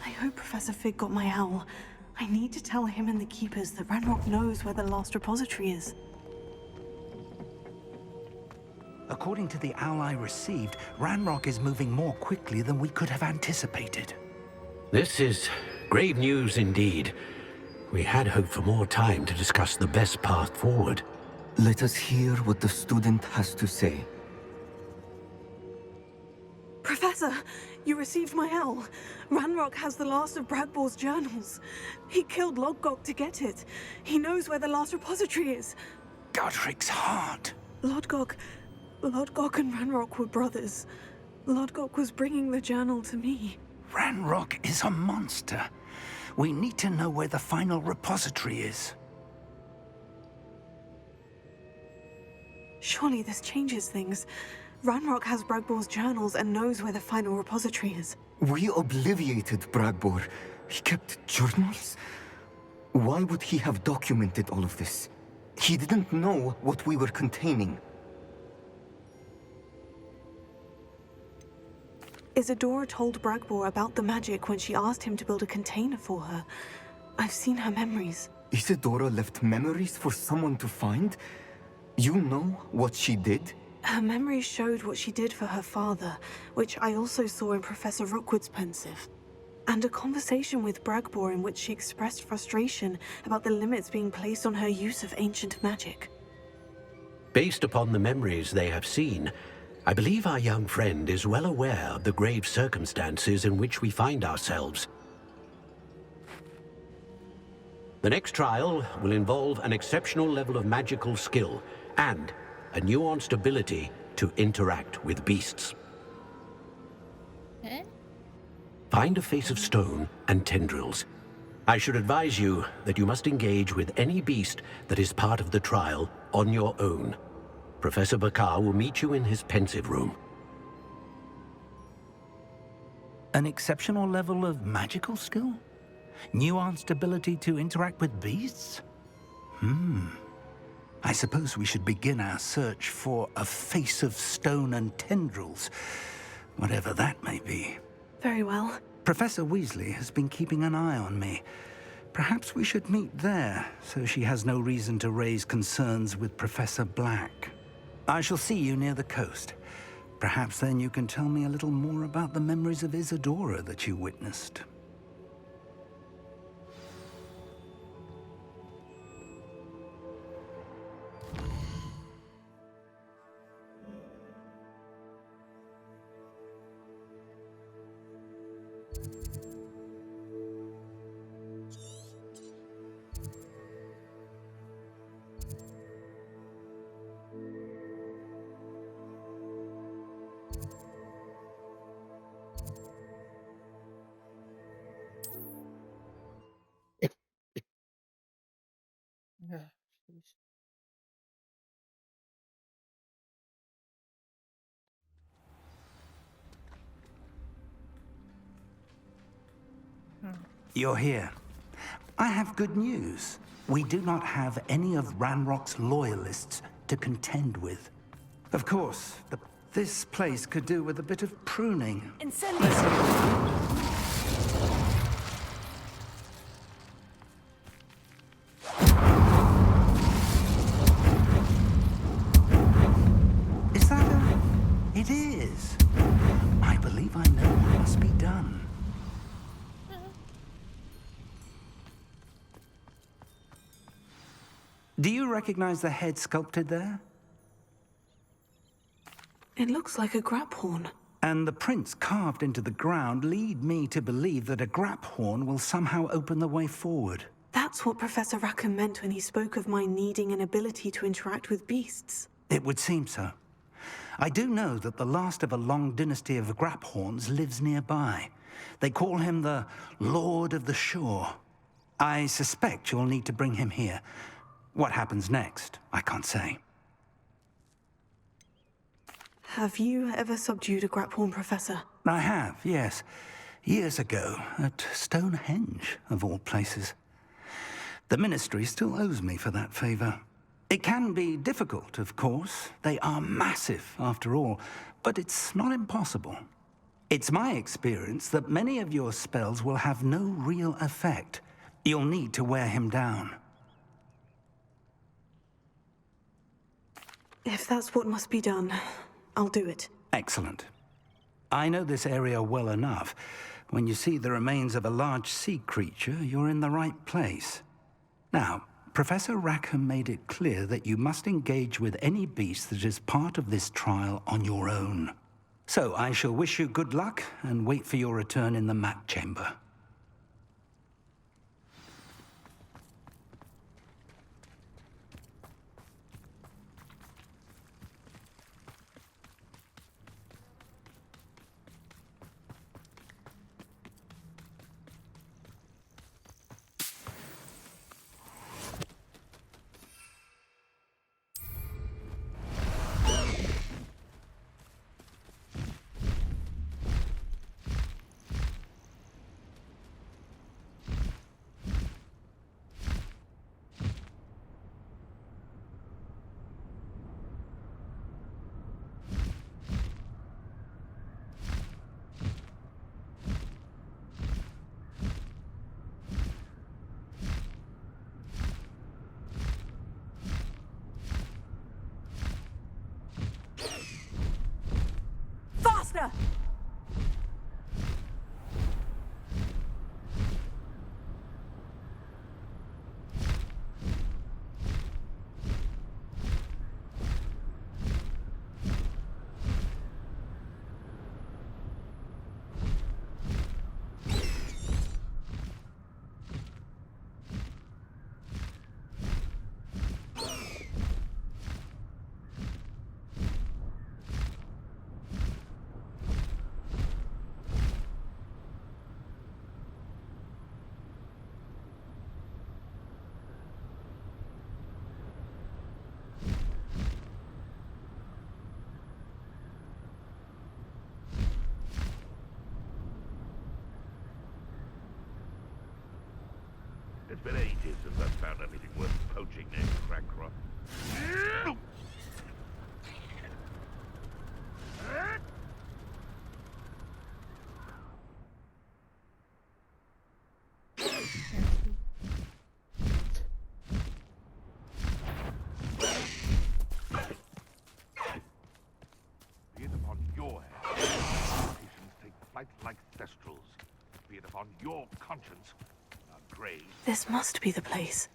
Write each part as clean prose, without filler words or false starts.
I hope Professor Fig got my owl. I need to tell him and the Keepers that Ranrok knows where the last repository is. According to the owl I received, Ranrok is moving more quickly than we could have anticipated. This is grave news indeed. We had hoped for more time to discuss the best path forward. Let us hear what the student has to say. Professor, you received my owl. Ranrok has the last of Bragbor's journals. He killed Lodgok to get it. He knows where the last repository is. Godric's heart. Lodgok and Ranrok were brothers. Lodgok was bringing the journal to me. Ranrok is a monster. We need to know where the final repository is. Surely this changes things. Ranrok has Bragbor's journals and knows where the final repository is. We obliviated Bragbor. He kept journals? Why would he have documented all of this? He didn't know what we were containing. Isadora told Bragbor about the magic when she asked him to build a container for her. I've seen her memories. Isadora left memories for someone to find? You know what she did? Her memories showed what she did for her father, which I also saw in Professor Rookwood's pensive. And a conversation with Bragbor in which she expressed frustration about the limits being placed on her use of ancient magic. Based upon the memories they have seen, I believe our young friend is well aware of the grave circumstances in which we find ourselves. The next trial will involve an exceptional level of magical skill and a nuanced ability to interact with beasts. Find a face of stone and tendrils. I should advise you that you must engage with any beast that is part of the trial on your own. Professor Bakar will meet you in his pensive room. An exceptional level of magical skill? Nuanced ability to interact with beasts? I suppose we should begin our search for a face of stone and tendrils, whatever that may be. Very well. Professor Weasley has been keeping an eye on me. Perhaps we should meet there, so she has no reason to raise concerns with Professor Black. I shall see you near the coast. Perhaps then you can tell me a little more about the memories of Isadora that you witnessed. You're here. I have good news. We do not have any of Ranrock's loyalists to contend with. Of course, this place could do with a bit of pruning. Incendiary! Is that a... It is. I believe I know what must be done. Do you recognize the head sculpted there? It looks like a grab horn. And the prints carved into the ground lead me to believe that a grap horn will somehow open the way forward. That's what Professor Rackham meant when he spoke of my needing an ability to interact with beasts. It would seem so. I do know that the last of a long dynasty of grap horns lives nearby. They call him the Lord of the Shore. I suspect you'll need to bring him here. What happens next, I can't say. Have you ever subdued a graphorn, Professor? I have, yes. Years ago, at Stonehenge, of all places. The Ministry still owes me for that favor. It can be difficult, of course. They are massive, after all, but it's not impossible. It's my experience that many of your spells will have no real effect. You'll need to wear him down. If that's what must be done, I'll do it. Excellent. I know this area well enough. When you see the remains of a large sea creature, you're in the right place. Now, Professor Rackham made it clear that you must engage with any beast that is part of this trial on your own. So I shall wish you good luck and wait for your return in the map chamber. Faster! It's been ages since I've found anything worth poaching near Ranrok. Be it upon your head. Patients take flight like thestrals. Be it upon your conscience. Grave. This must be the place.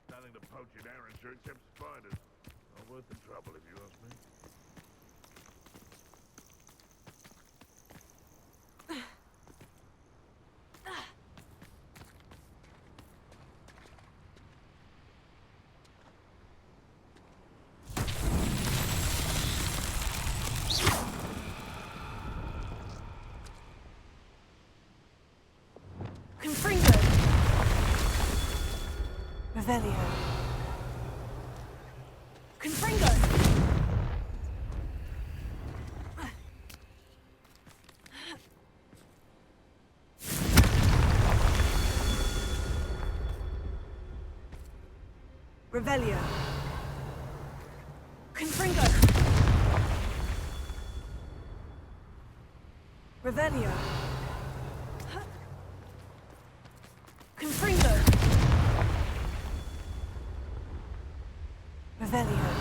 Nothing to poach in Arrowshire except spiders. Not worth the trouble if you ask me. Confringo! Revelio. Confringo! Revelio. Confringo. Revelio. Confringo. Revelio.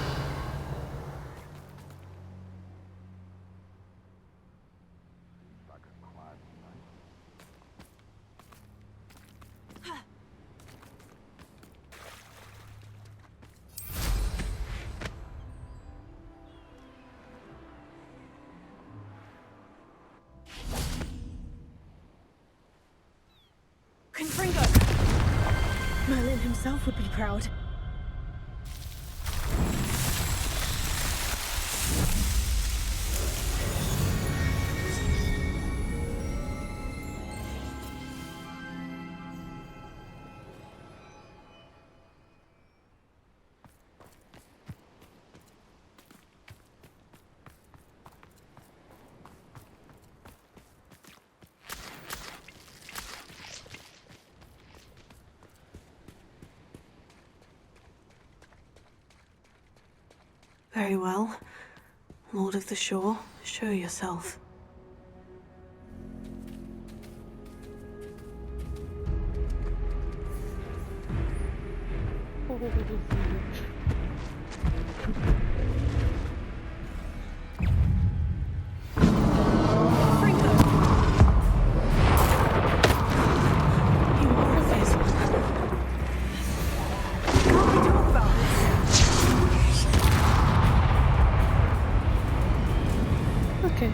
Merlin himself would be proud. Very well. Lord of the Shore, show yourself. Okay.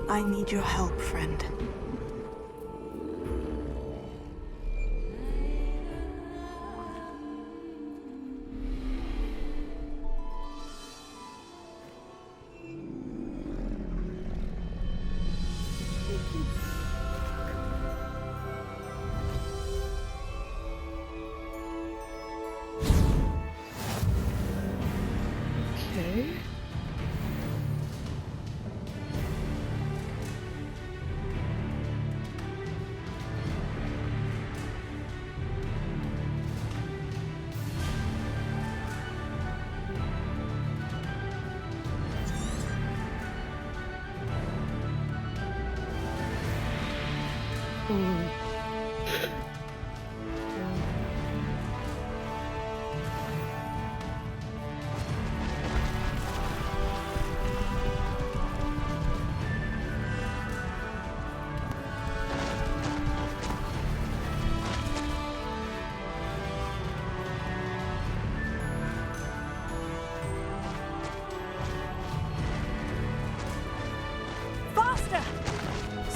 I need your help, friend. Okay.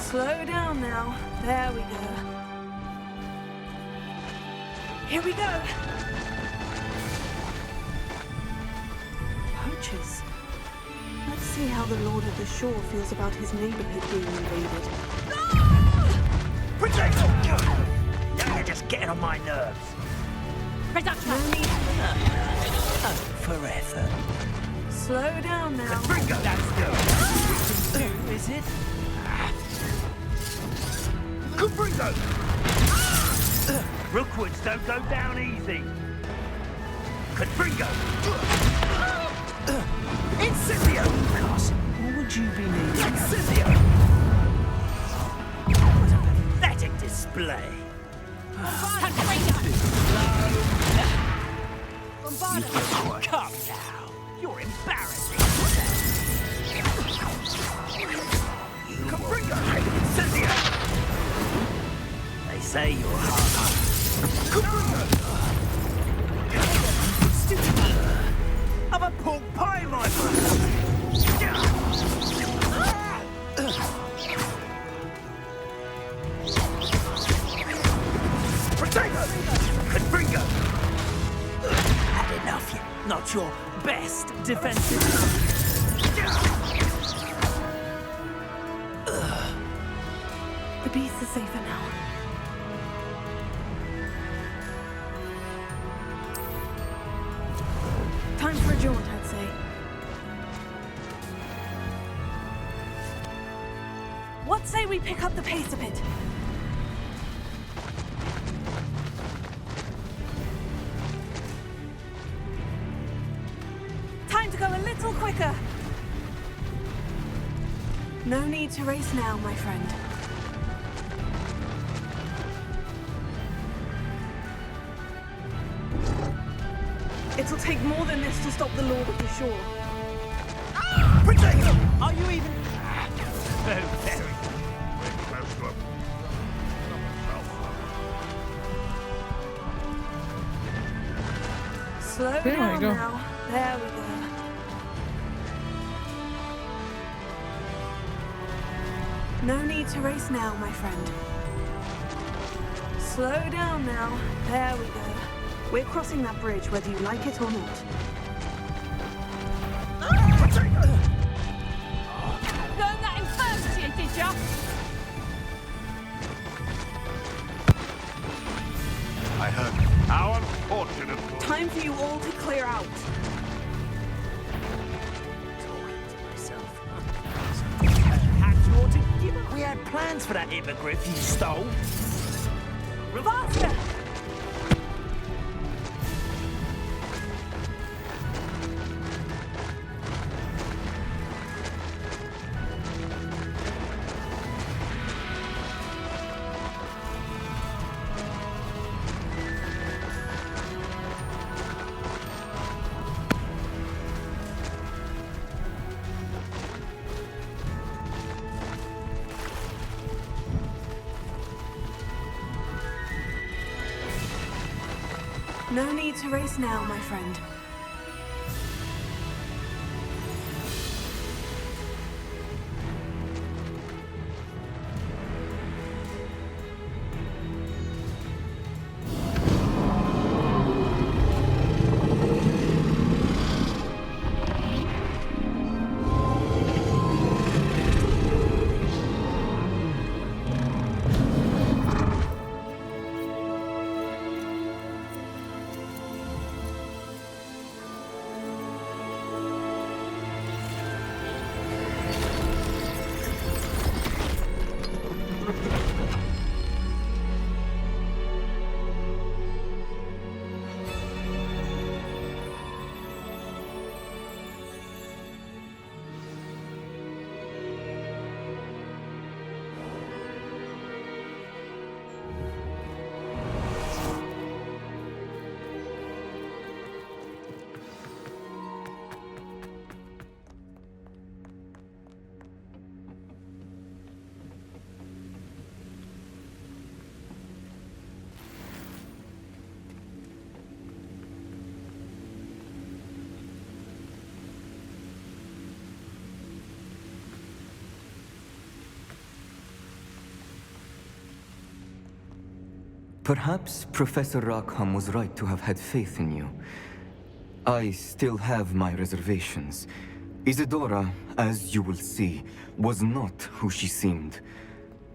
Slow down now. There we go. Here we go. Poachers. Let's see how the Lord of the Shore feels about his neighborhood being invaded. Potato! Now you're just getting on my nerves. No need. Forever. Slow down now. Bingo! That's the do, is it? Cabringo! Rookwoods don't go down easy. Cabringo! Incendio! Class, what would you be needing? Incendio! What a pathetic display. Come now. You're embarrassing. Cabringo! Incendio! They say you're hard. Stupid. I'm a pork pie, my friend. Potato! Cabringo! Had enough yet. Not your best defensive. The beasts are safer now. Time for a jaunt, I'd say. What say we pick up the pace a bit? Time to go a little quicker. No need to race now, my friend. It'll take more than this to stop the Lord of the Shore. Potato! Are you even... Very. We're close to him. Slow There we down go. now. There we go. No need to race now, my friend. Slow down now. There we go. We're crossing that bridge whether you like it or not. Learn that in first year, did ya? I heard. How unfortunate. Time for you all to clear out. We had plans for that hippogriff you stole. Faster! No need to race now, my friend. Perhaps Professor Rackham was right to have had faith in you. I still have my reservations. Isadora, as you will see, was not who she seemed.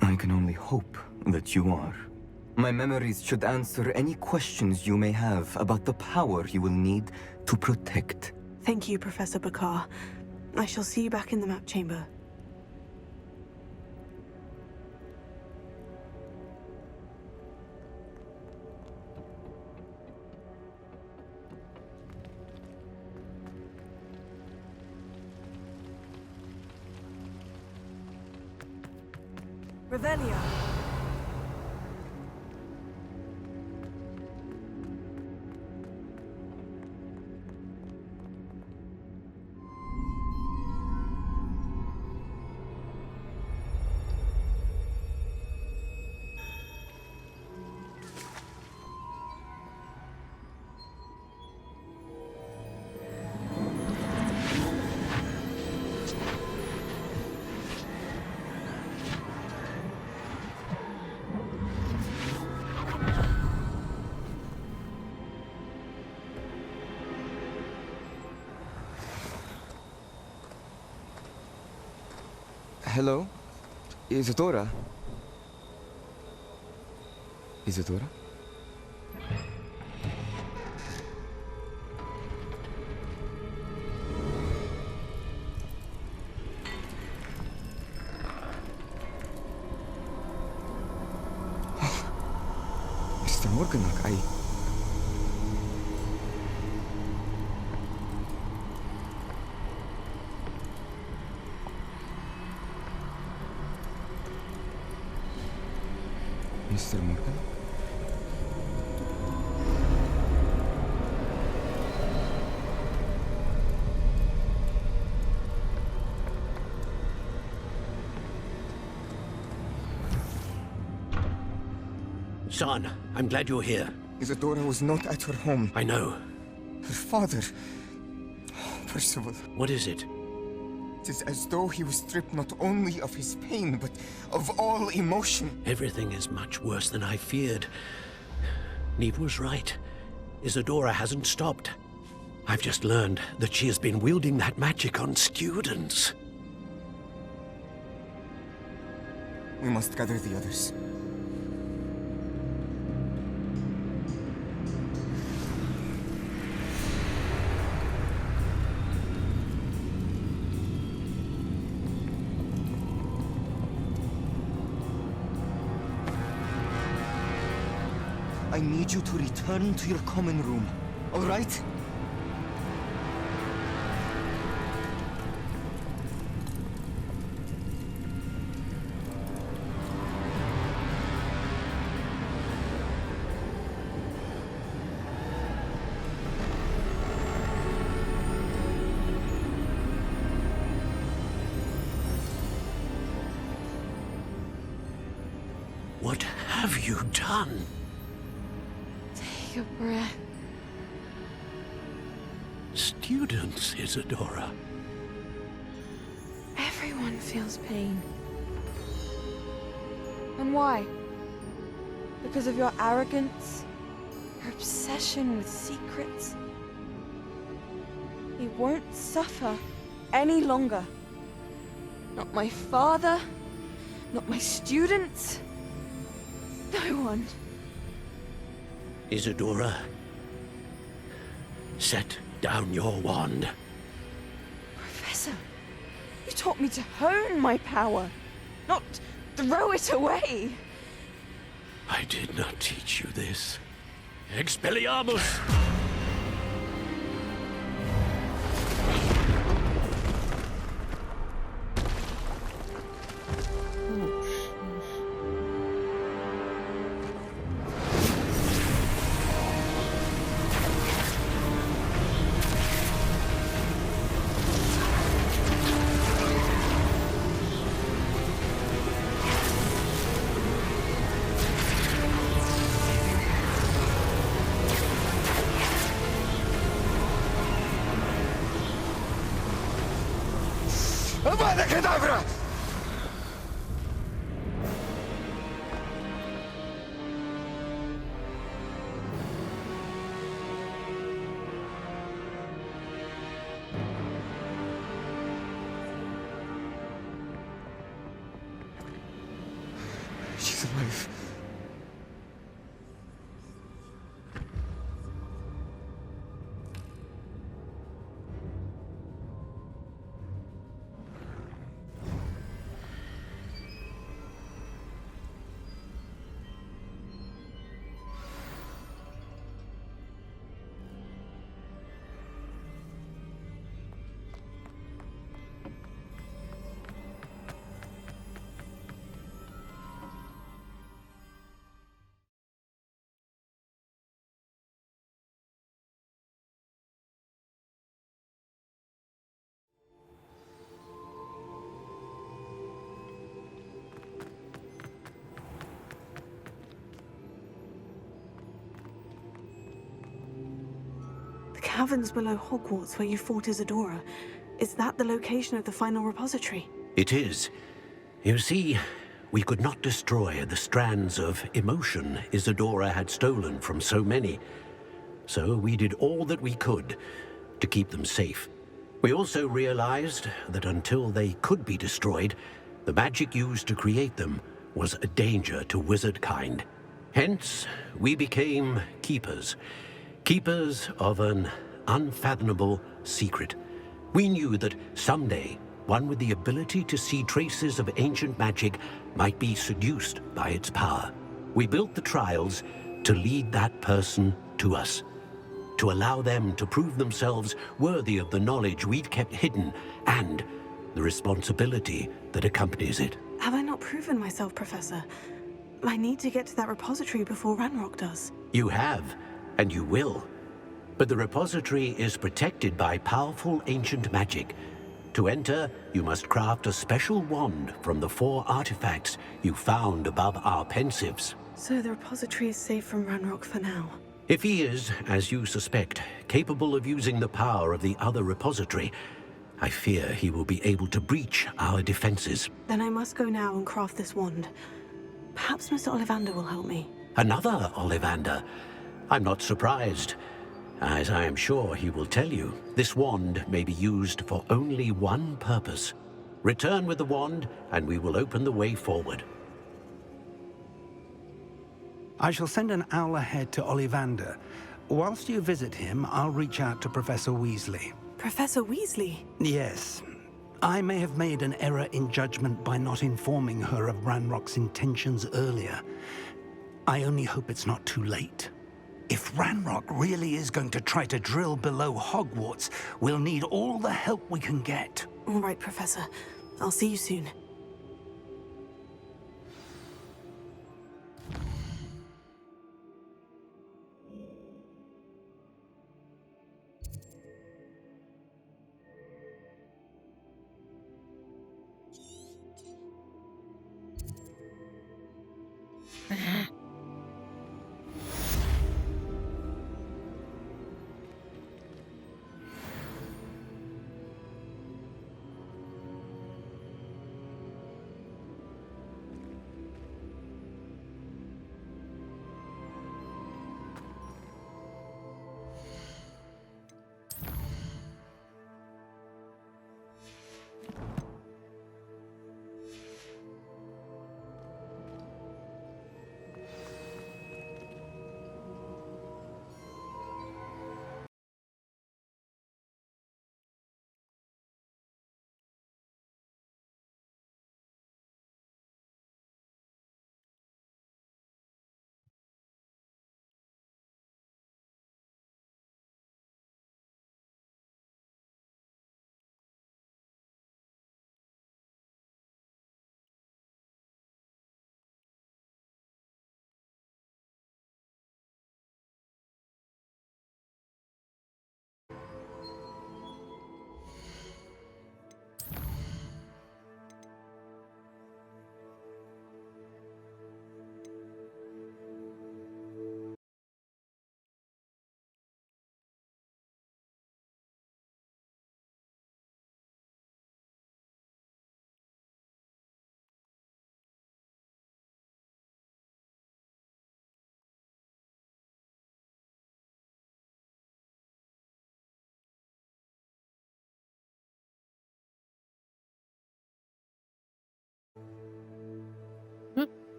I can only hope that you are. My memories should answer any questions you may have about the power you will need to protect. Thank you, Professor Bakar. I shall see you back in the map chamber. Revelio. Hello? Isadora? Isadora? Mr. Morganlock, Mr. Morgan? Son, I'm glad you're here. Isadora was not at her home. I know. Her father... Percival. What is it? It is as though he was stripped not only of his pain, but of all emotion. Everything is much worse than I feared. Neve was right. Isadora hasn't stopped. I've just learned that she has been wielding that magic on students. We must gather the others. I need you to return to your common room, all right? What have you done? Take a breath. Students, Isadora. Everyone feels pain. And why? Because of your arrogance? Your obsession with secrets? He won't suffer any longer. Not my father, not my students, no one. Isadora, set down your wand. Professor, you taught me to hone my power, not throw it away. I did not teach you this. Expelliarmus! Avada Kedavra! life. The caverns below Hogwarts where you fought Isadora. Is that the location of the final repository? It is. You see, we could not destroy the strands of emotion Isadora had stolen from so many. So we did all that we could to keep them safe. We also realized that until they could be destroyed, the magic used to create them was a danger to wizard kind. Hence, we became keepers. Keepers of an unfathomable secret. We knew that someday, one with the ability to see traces of ancient magic might be seduced by its power. We built the trials to lead that person to us, to allow them to prove themselves worthy of the knowledge we'd kept hidden and the responsibility that accompanies it. Have I not proven myself, Professor? I need to get to that repository before Ranrok does. You have, and you will. But the repository is protected by powerful ancient magic. To enter, you must craft a special wand from the 4 artifacts you found above our pensives. So the repository is safe from Ranrok for now. If he is, as you suspect, capable of using the power of the other repository, I fear he will be able to breach our defenses. Then I must go now and craft this wand. Perhaps Mr. Ollivander will help me. Another Ollivander? I'm not surprised. As I am sure he will tell you, this wand may be used for only one purpose. Return with the wand, and we will open the way forward. I shall send an owl ahead to Ollivander. Whilst you visit him, I'll reach out to Professor Weasley. Professor Weasley? Yes. I may have made an error in judgment by not informing her of Ranrock's intentions earlier. I only hope it's not too late. If Ranrock really is going to try to drill below Hogwarts, we'll need all the help we can get. All right, Professor. I'll see you soon.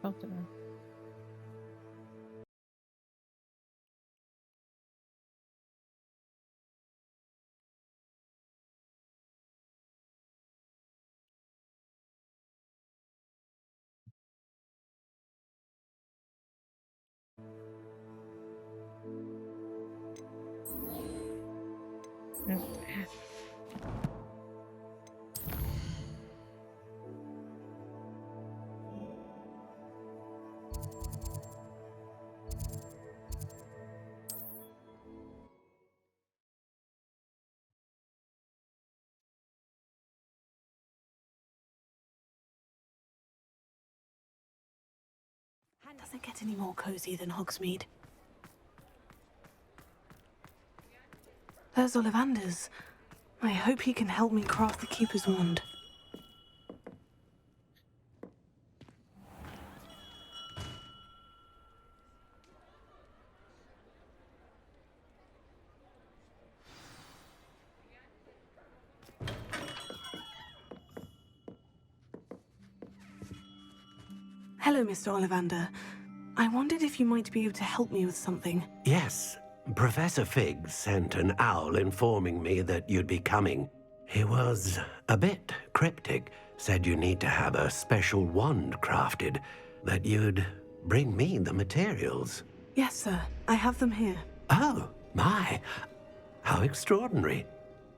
porte. Doesn't get any more cozy than Hogsmeade. There's Ollivander's. I hope he can help me craft the Keeper's Wand. Hello, Mr. Ollivander. I wondered if you might be able to help me with something. Yes, Professor Fig sent an owl informing me that you'd be coming. He was a bit cryptic, said you need to have a special wand crafted, that you'd bring me the materials. Yes, sir. I have them here. Oh, my. How extraordinary.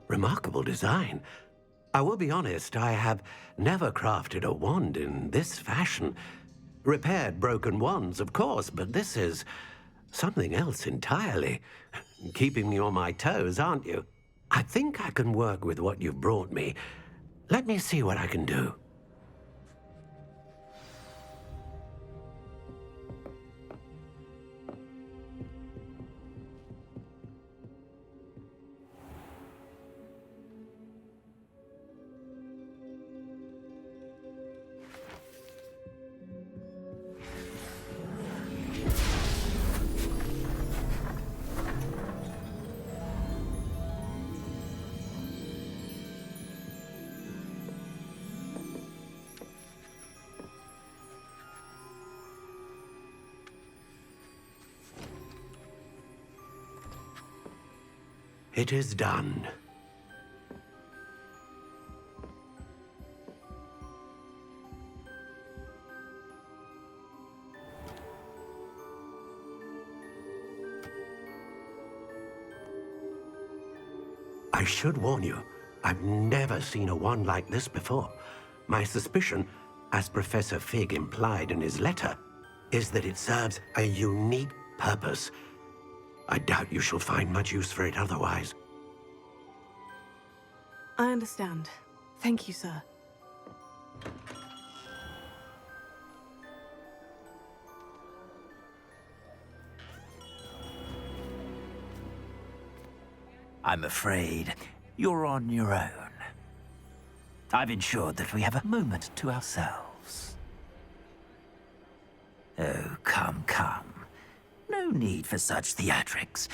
Remarkable design. I will be honest, I have never crafted a wand in this fashion. Repaired broken wands, of course, but this is something else entirely. Keeping me on my toes, aren't you? I think I can work with what you've brought me. Let me see what I can do. It is done. I should warn you, I've never seen a wand like this before. My suspicion, as Professor Fig implied in his letter, is that it serves a unique purpose. I doubt you shall find much use for it otherwise. I understand. Thank you, sir. I'm afraid you're on your own. I've ensured that we have a moment to ourselves. Oh, come, come. No need for such theatrics.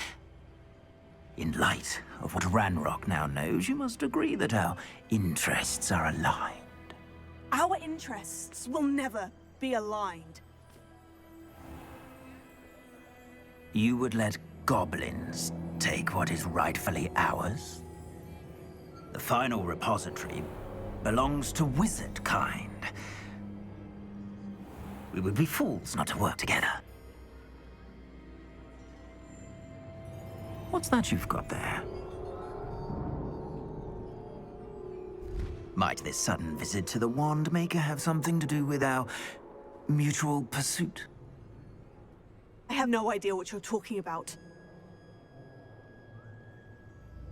In light of what Ranrok now knows, you must agree that our interests are aligned. Our interests will never be aligned. You would let goblins take what is rightfully ours? The final repository belongs to wizard kind. We would be fools not to work together. What's that you've got there? Might this sudden visit to the Wand Maker have something to do with our mutual pursuit? I have no idea what you're talking about.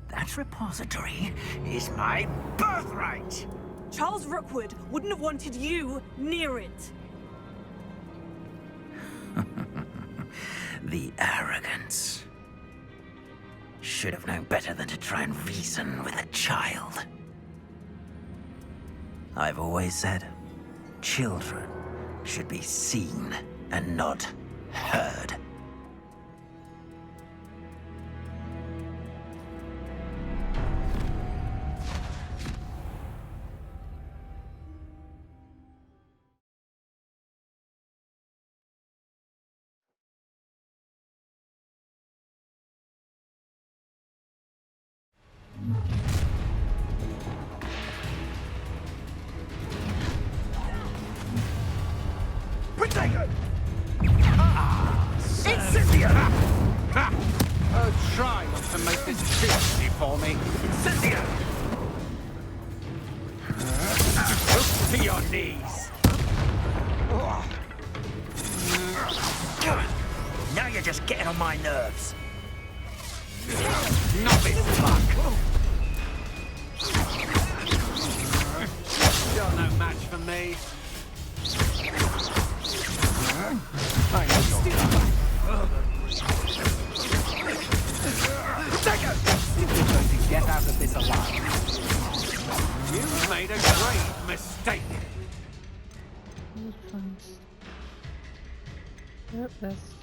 That repository is my birthright! Charles Rookwood wouldn't have wanted you near it. The arrogance. Should have known better than to try and reason with a child. I've always said, children should be seen and not heard. Try not to make this too easy for me. Cynthia! To your knees. Now you're just getting on my nerves. Not this luck. You're no match for me. I know you're You're going to get out of this alive. You've made a grave mistake. Yep, that's...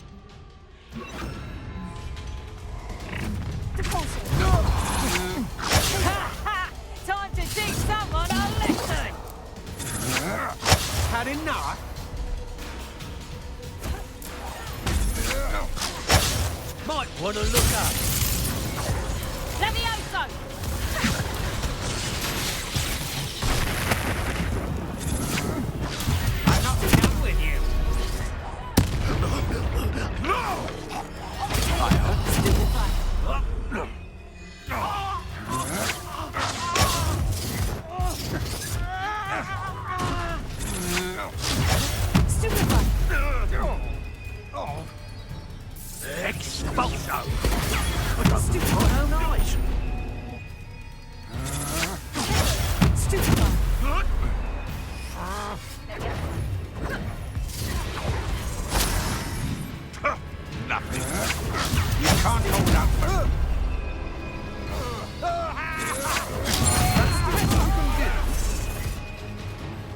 Time to teach someone a lesson! Had enough? Might want to look up. Levioso! I'm not done with you. Expulso! I don't do my own eyes. Nothing. You can't hold up.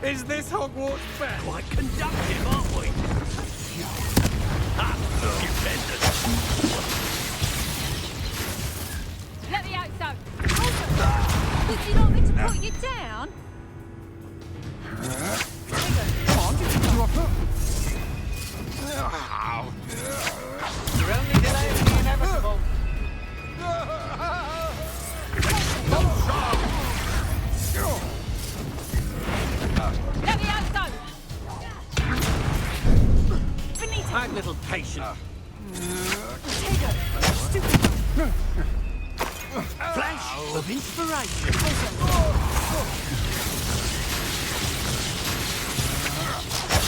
Is this Hogwarts fair? Quite conductive, aren't we? Stupendous. Levioso! Did you not mean to put you down? Come on, you are put. You're only delaying the inevitable. Levioso! Have a little patience. Flash of inspiration.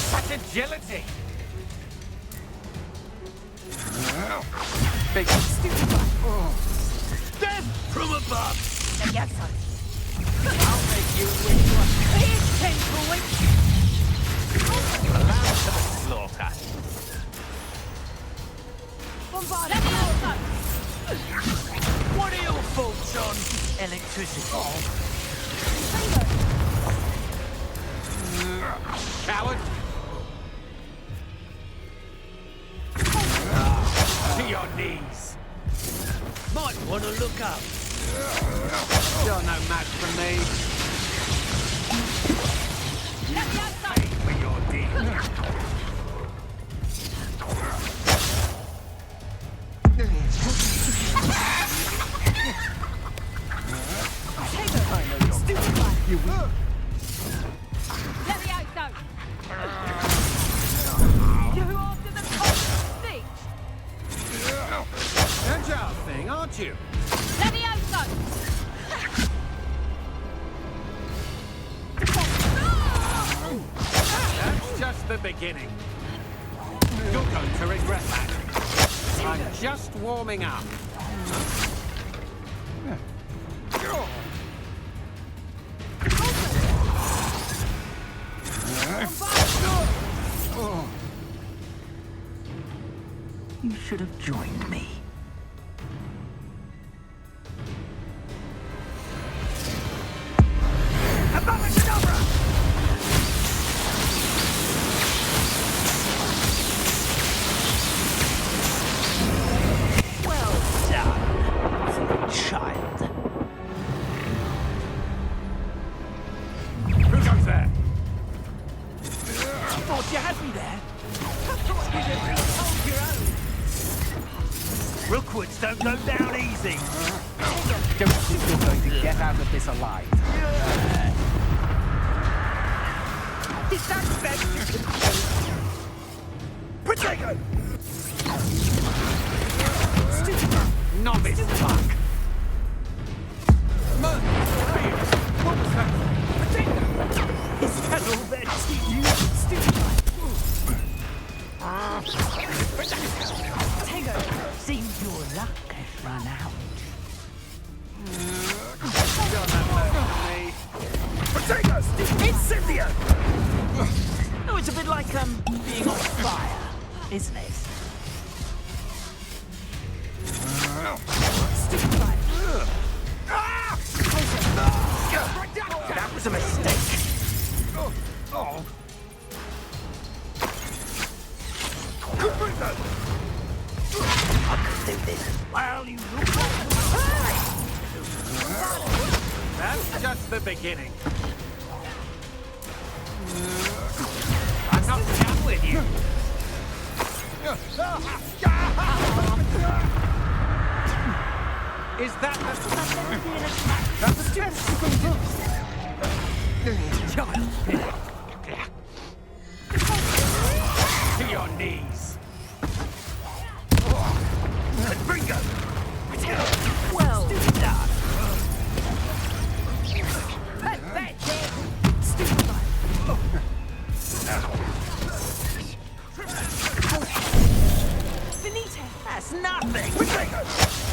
Such agility. Big Death from above. Levioso! I'll make you win one. Here's 10 points! Land to the slaughter. Bombard! Levioso! What are your thoughts on electricity? Coward. To your knees. Might want to look up. You're no match for me. Levioso! Pay for your deed. I know you're stupid. You will. Levioso! You after the cold speech? Agile thing, aren't you? Levioso! That's just the beginning. You're going to regret that. I'm just warming up. You should have joined me. Well done, child. Who goes there? Thought you had me there. Rookwoods don't go down easy. Don't think you're going to get out of this alive. Is that best? Protego! novice fuck! What was that? Is that all there is to you, stupid? Seems your luck has run out. Got that look for me. Incendio! Oh, it's a bit like, being on fire, isn't it? That was a mistake. Oh. I could do this while you look. That's just the beginning. I'm not done with you. Is that to your knees. Ringo! Well done. That's nothing!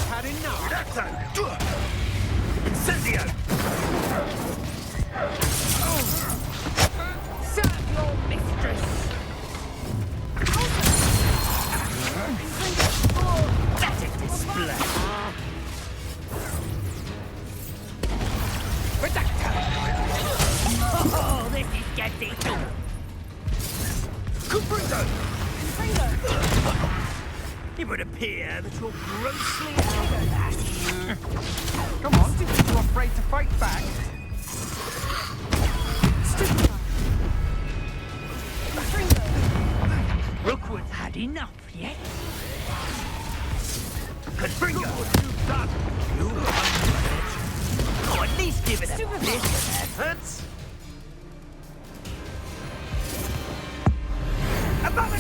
Had enough. Incendio! Serve your mistress. Pathetic display! Oh, this is getting... It would appear that you're grossly outmatched. Come on, you too afraid to fight back? Rookwood's had enough yet. Confringo! You've done. Oh, at least give it a bit of effort. Above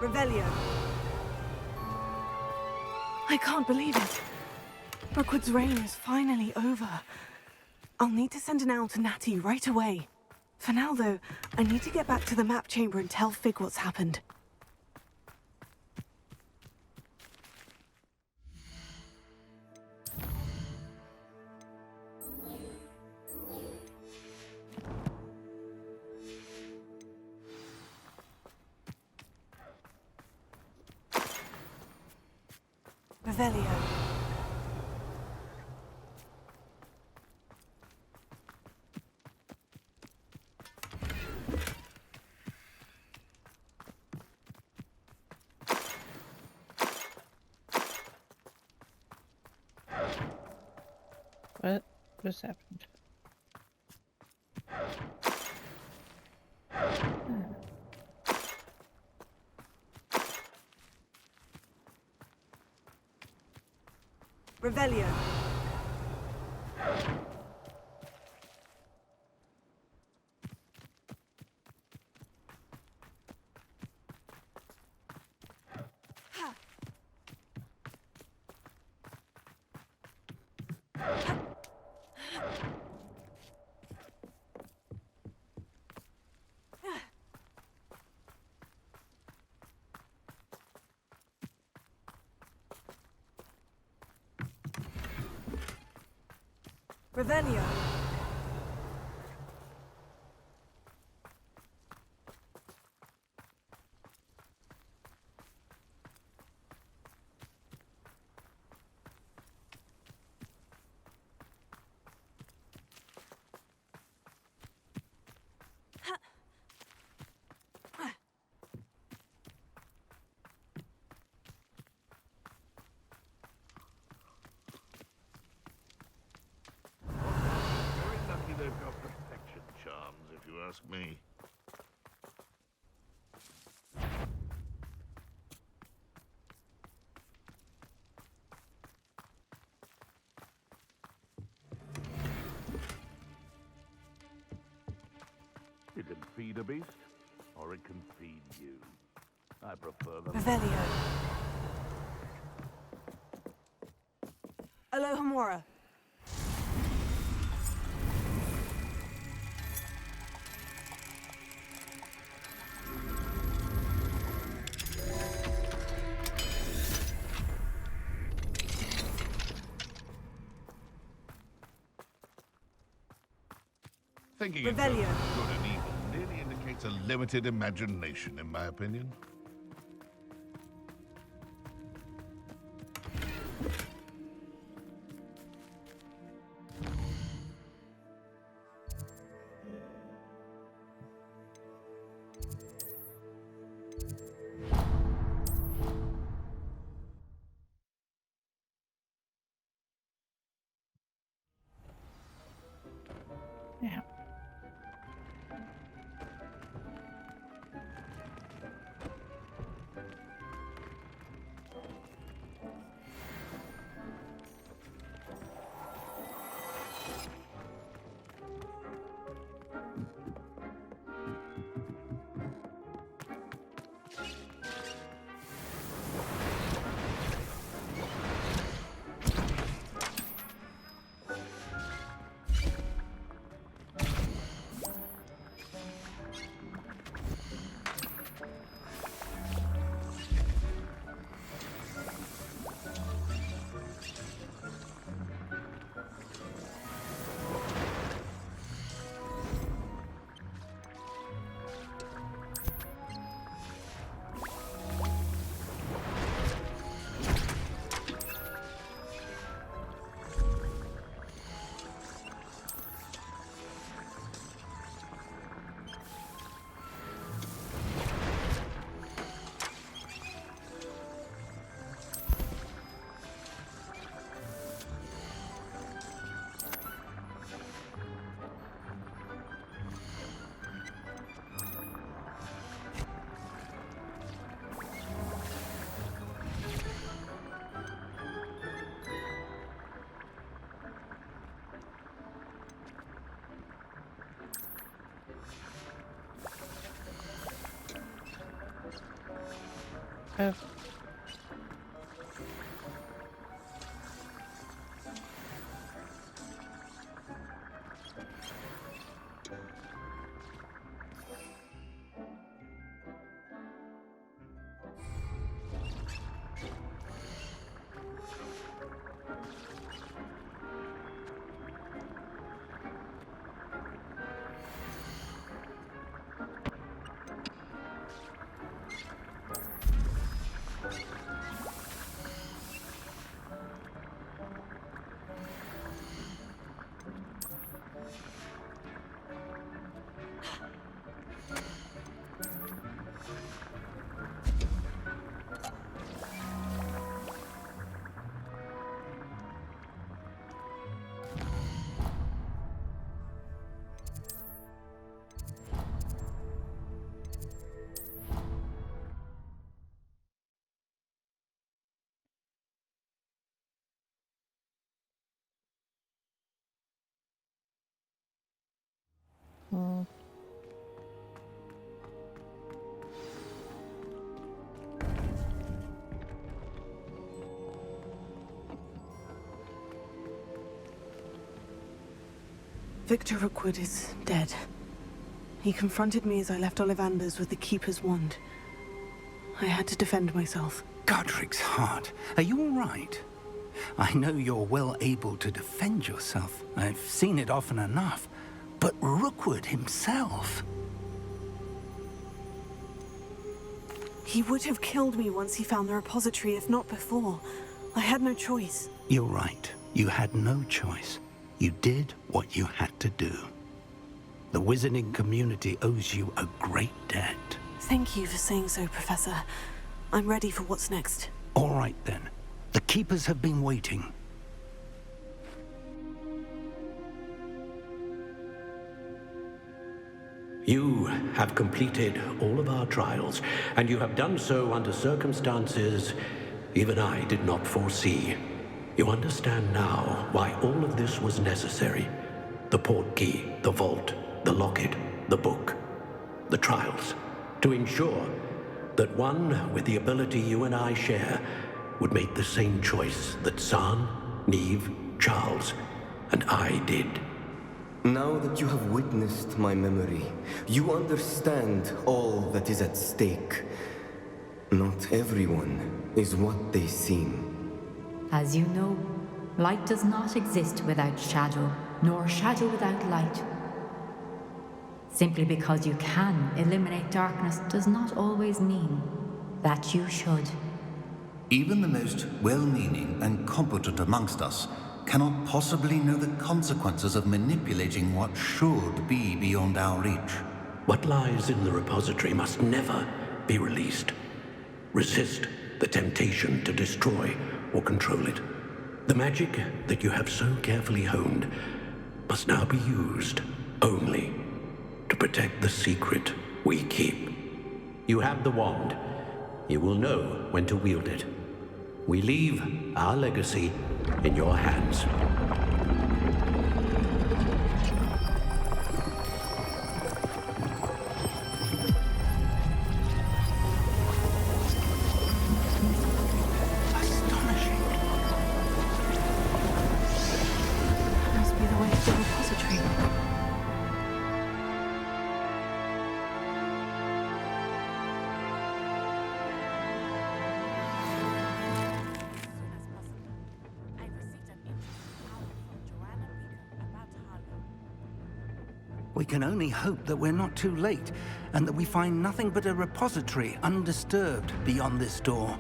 Revelio. I can't believe it. Rookwood's reign is finally over. I'll need to send an owl to Natty right away. For now, though, I need to get back to the map chamber and tell Fig what's happened. Revelio. What just happened? Revelio. Revelio. They've got protection charms, if you ask me. feed a beast, or it can feed you. I prefer the... Revelio. Alohomora. Thinking in terms of good and evil nearly indicates a limited imagination, in my opinion. Yeah. Oh. Hmm. Victor Rookwood is dead. He confronted me as I left Ollivander's with the Keeper's wand. I had to defend myself. Godric's heart. Are you all right? I know you're well able to defend yourself. I've seen it often enough. But Rookwood himself... He would have killed me once he found the repository, if not before. I had no choice. You're right. You had no choice. You did what you had to do. The wizarding community owes you a great debt. Thank you for saying so, Professor. I'm ready for what's next. All right, then. The Keepers have been waiting. You have completed all of our trials, and you have done so under circumstances even I did not foresee. You understand now why all of this was necessary. The portkey, the vault, the locket, the book. the trials, to ensure that one with the ability you and I share would make the same choice that San, Neve, Charles, and I did. Now that you have witnessed my memory, you understand all that is at stake. Not everyone is what they seem. As you know, light does not exist without shadow, nor shadow without light. Simply because you can eliminate darkness does not always mean that you should. Even the most well-meaning and competent amongst us cannot possibly know the consequences of manipulating what should be beyond our reach. What lies in the repository must never be released. Resist the temptation to destroy or control it. The magic that you have so carefully honed must now be used only to protect the secret we keep. You have the wand. You will know when to wield it. We leave our legacy in your hands. Astonishing. Must be the way to the repository. We can only hope that we're not too late, and that we find nothing but a repository undisturbed beyond this door.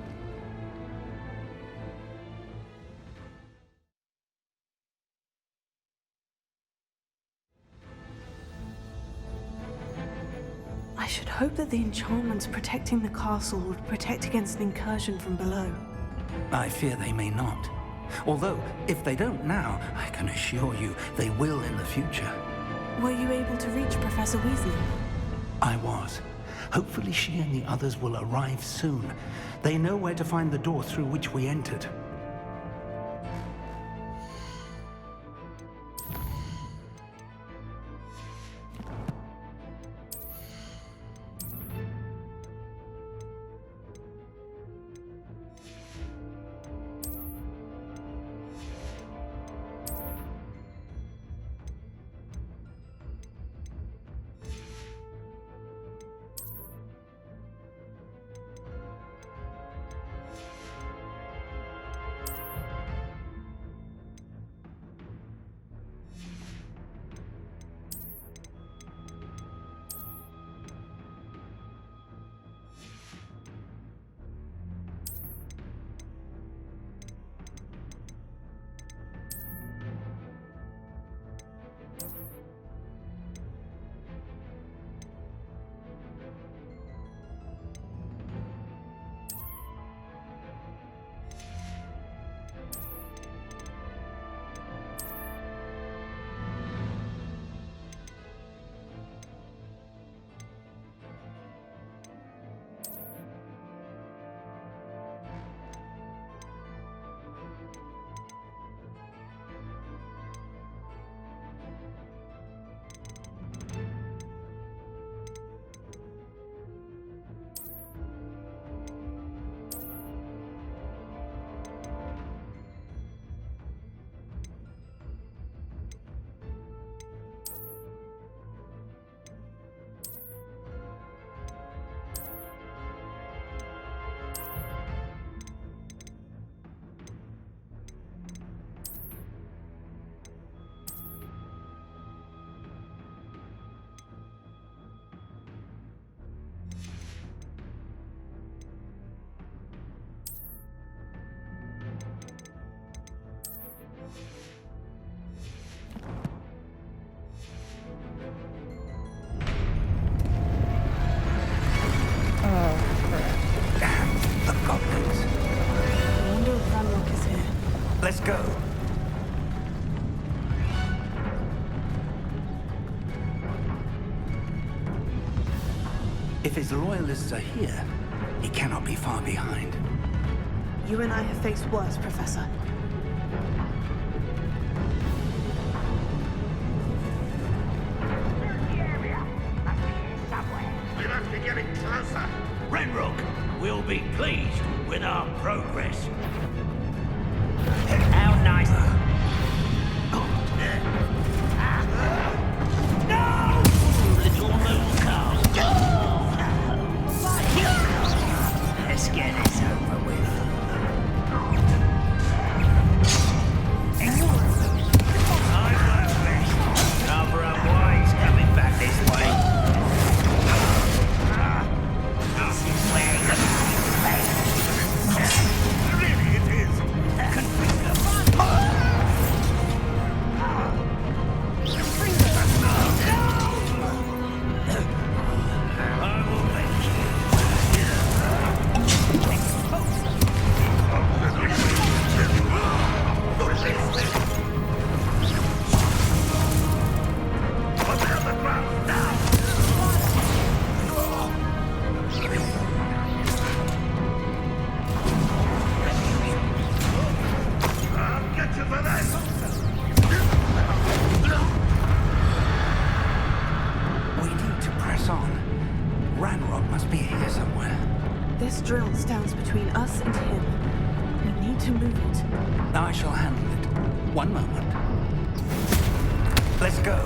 I should hope that the enchantments protecting the castle would protect against an incursion from below. I fear they may not. Although, if they don't now, I can assure you they will in the future. Were you able to reach Professor Weasley? I was. Hopefully she and the others will arrive soon. They know where to find the door through which we entered. Let's go. If his loyalists are here, he cannot be far behind. You and I have faced worse, Professor. Search the area. Must be here somewhere. Ranrok will be pleased with our progress. How nice. No! Little moon cow. Let's get this over with. Rather unwise coming back this way. This is where the really it is. We need to press on. Ranrok must be here somewhere. This drill stands between us and him. We need to move it. I shall handle it. One moment. Let's go.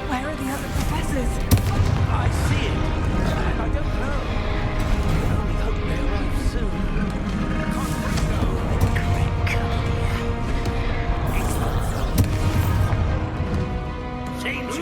Where are the other professors? I see it. And I don't know. I can only hope they arrive soon. Seems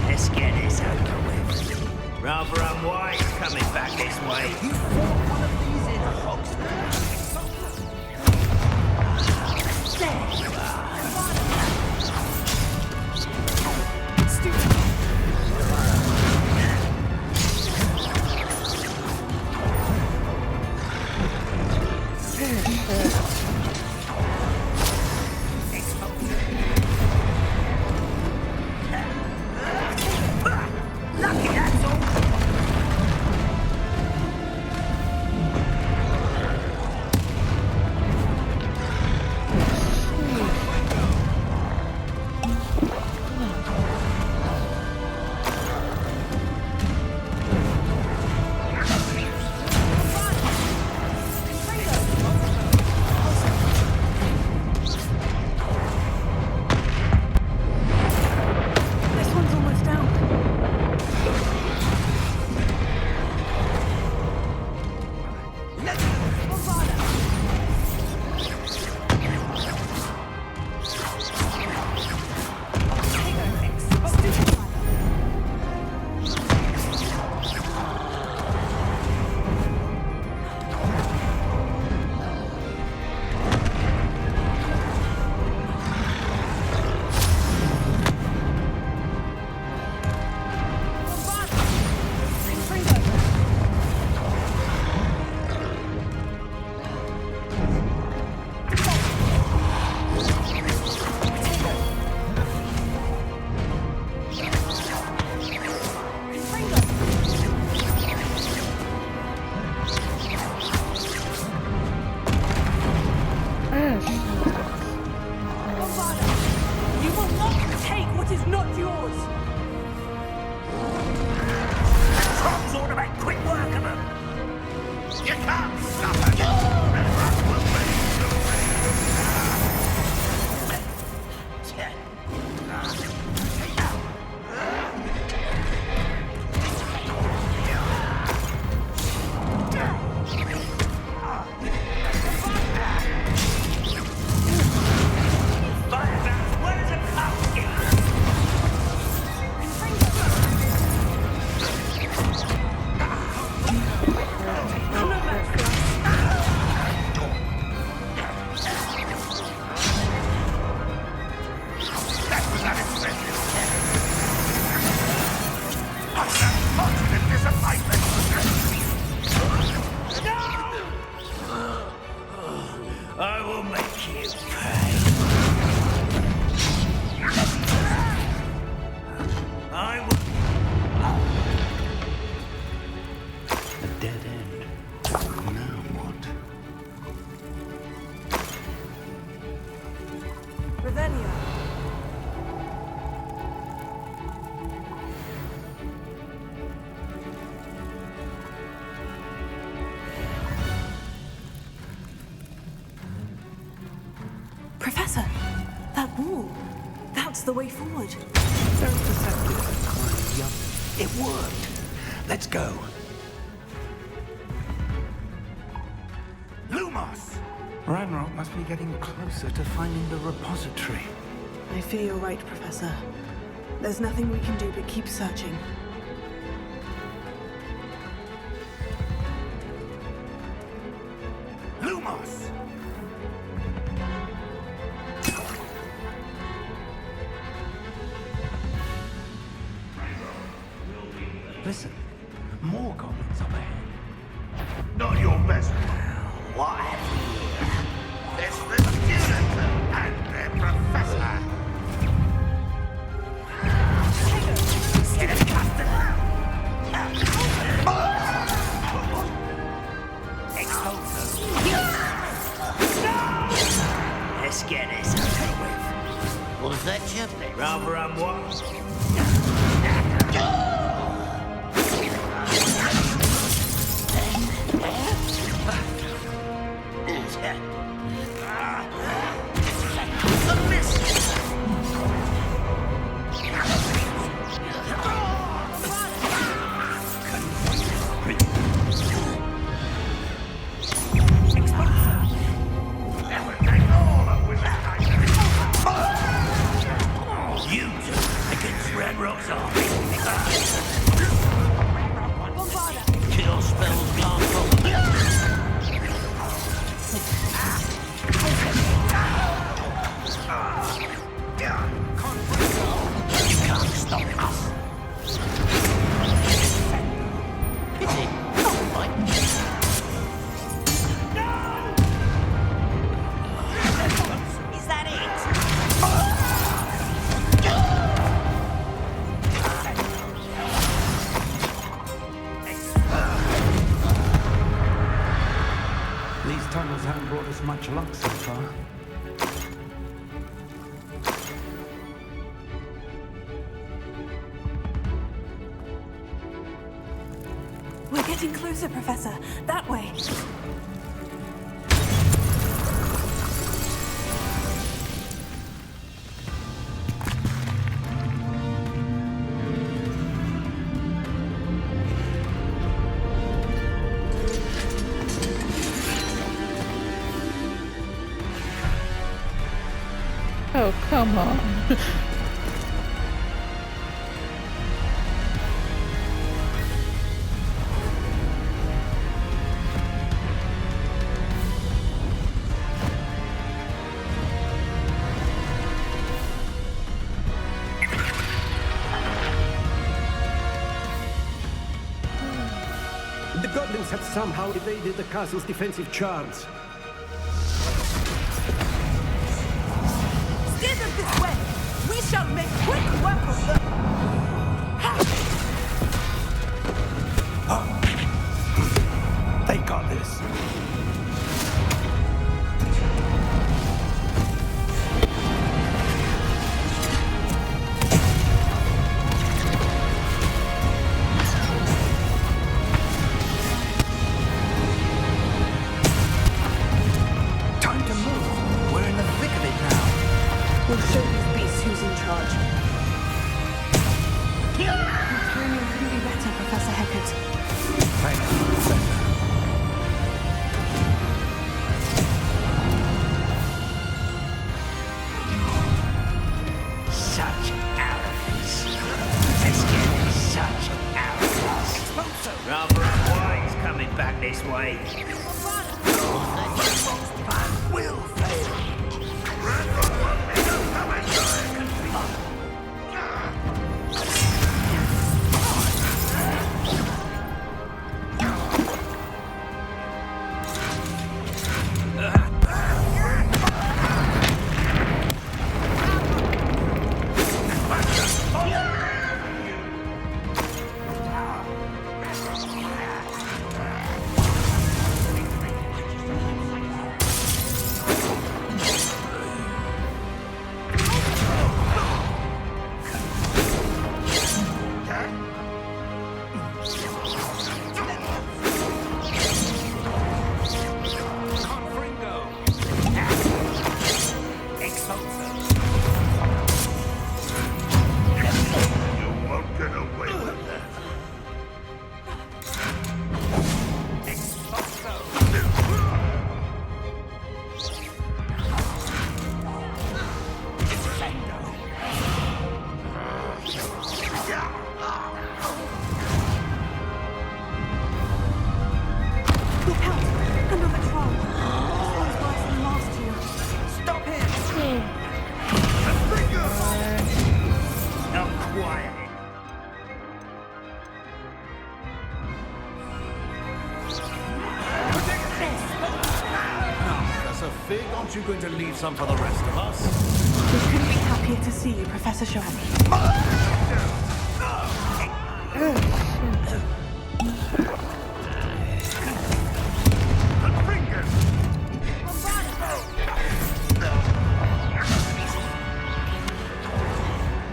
Let's get this over with. Rather unwise coming back this way. You fought one of these in Hogwarts. There you are. Lucky, that's all. the way forward. Very perceptive, my young. It worked. Let's go. Lumos! Ranrok must be getting closer to finding the repository. I fear you're right, Professor. There's nothing we can do but keep searching. Lumos! Listen, more goblins up ahead. Not your best one. What have we here? It's the student and their professor. Get a customer! Expose them. Let's get this over with. Was that jubbly? Rather unwise. You two against Ranrok's army. Kill spells can't hold. You can't stop us. Is it? All right. Is that it? These tunnels haven't brought us much luck so far. We're getting closer, Professor. That way. Oh, come on. The goblins have somehow evaded the castle's defensive charms. Steer them this way! We shall make quick work of them! They got this. Time to move. We're in the thick of it now. We'll show these beasts who's in charge. Your timing couldn't be better, Professor Hecat. Thanks, Professor. Such arrogance. This kid is such arrogance. Rather unwise coming back this way. Will fail. Ranrok won't make us come and die. fig, aren't you going to leave some for the rest of us? We couldn't be happier to see you, Professor Sharp.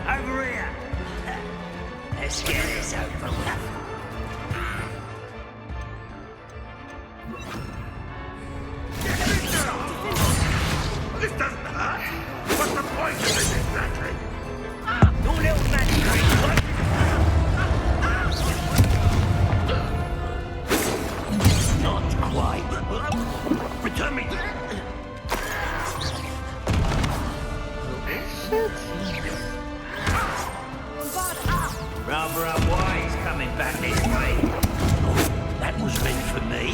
Over here! Let's get this over with. This doesn't hurt. What's the point of this exactly? Your little magic trick, what? Not quite. Return me. Rather unwise coming back this way. That was meant for me.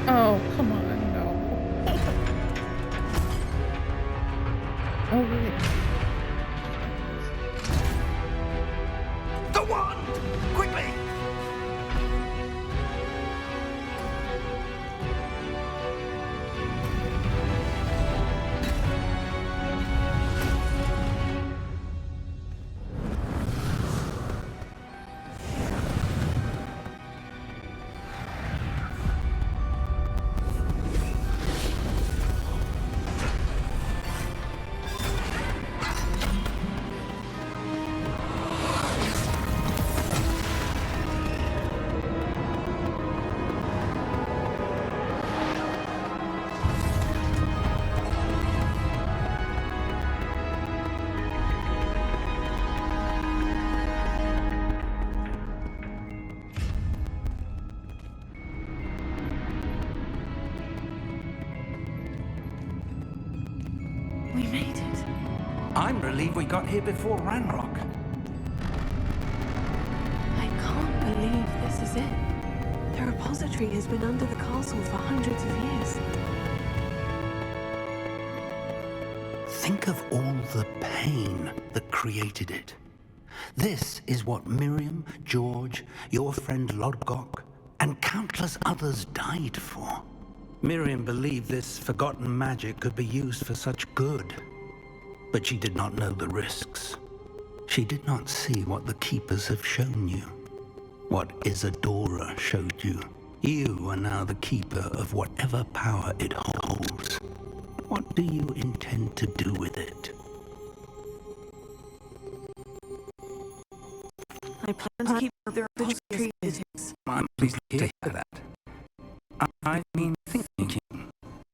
Oh, come on, no. Oh, wait. The one! Quickly! We made it. I'm relieved we got here before Ranrok. I can't believe this is it. The repository has been under the castle for hundreds of years. Think of all the pain that created it. This is what Miriam, George, your friend Lodgok, and countless others died for. Miriam believed this forgotten magic could be used for such good, but she did not know the risks. She did not see what the Keepers have shown you, what Isadora showed you. You are now the Keeper of whatever power it holds. What do you intend to do with it? I plan to keep the repository as is. I'm pleased to hear that. I've been thinking.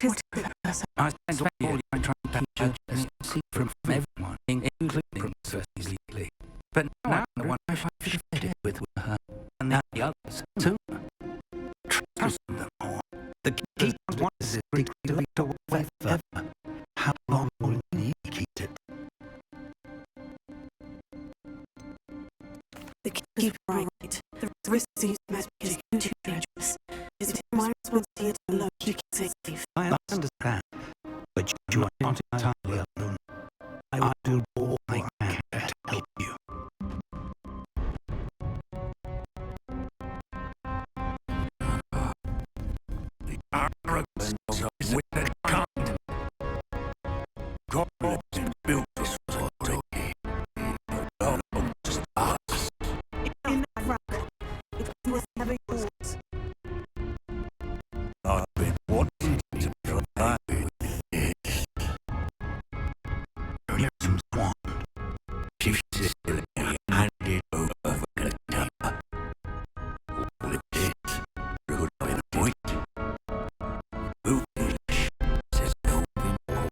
I spent all my time trying to see from everyone, including Princess lately. But now the one I find fitted with her, and the others too. The keeper right. The risk is too dangerous. Is it my responsibility alone to keep it safe? I understand, but you are not entirely alone. I will do all I can to help you. The arrogance of wicked kind. Goblins built this authority. Belongs to us. In that rock, it was never yours. I've been wanting to provide with this. Here's one. Chief Sicily handed over for the tower. All it is, could have been avoided. Foolish, says no more.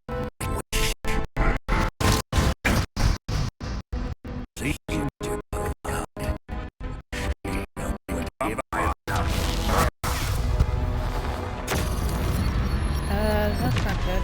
Seem to provide. You don't give up. That's not good.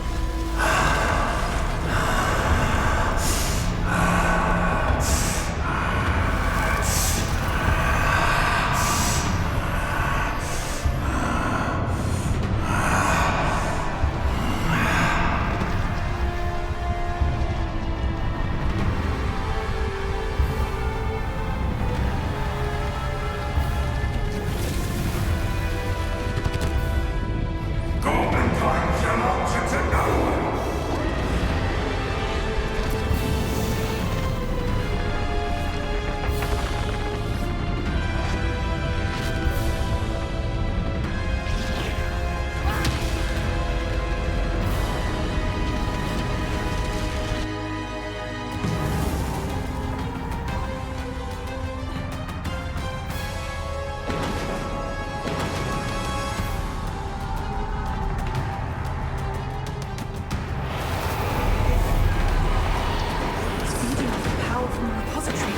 Feeding off the power from the repository.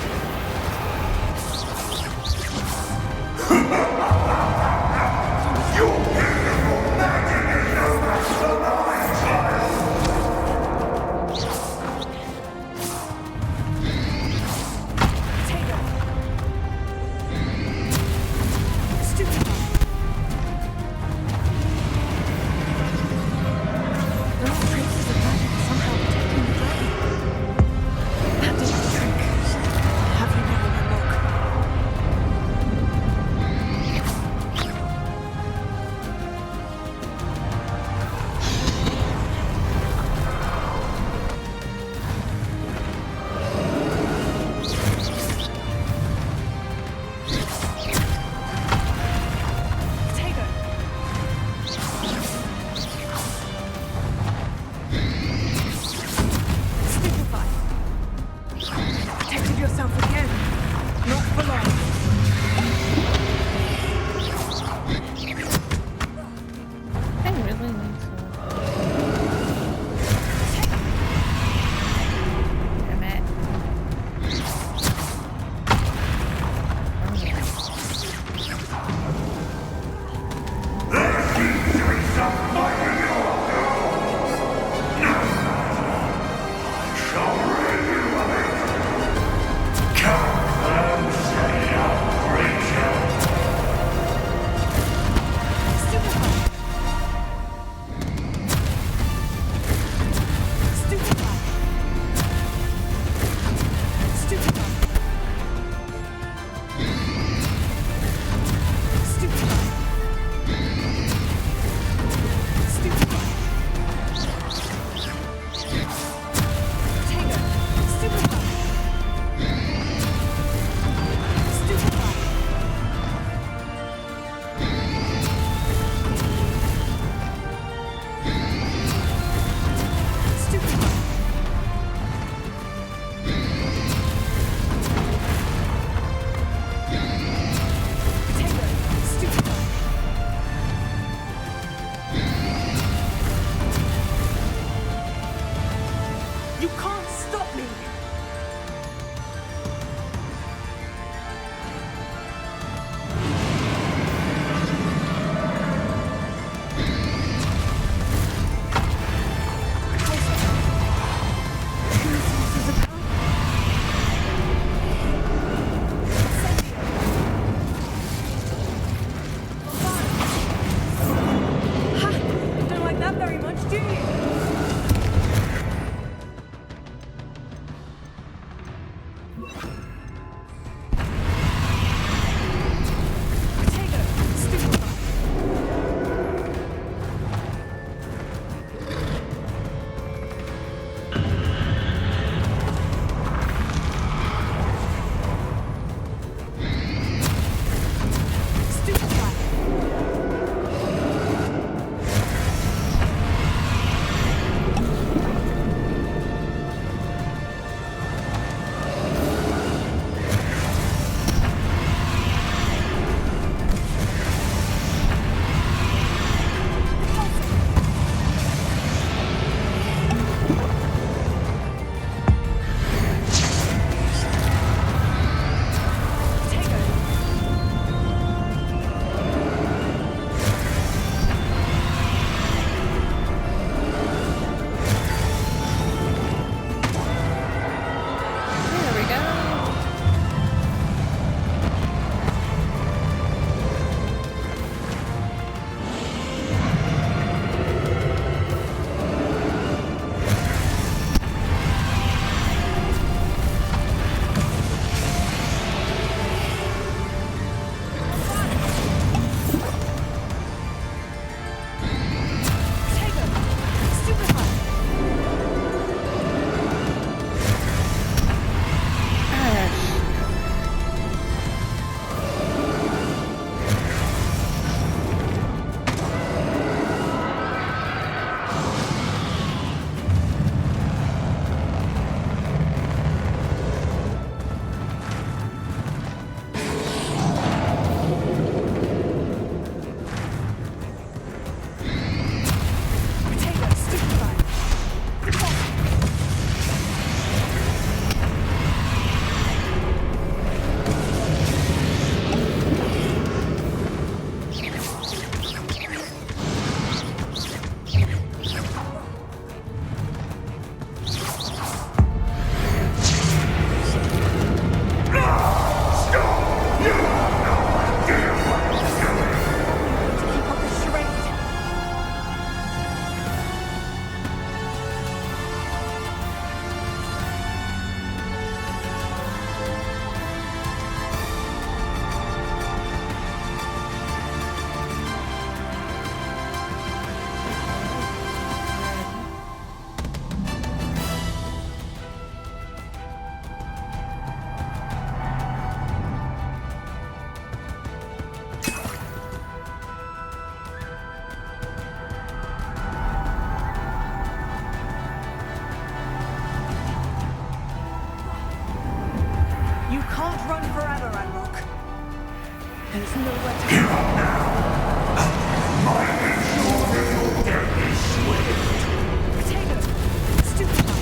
Protected yourself again. Not for long. I really need to. Damn it. can't run forever, Ranrok. There's nowhere to Give up now. Might ensure that your death is swift. Potato! Stupefy!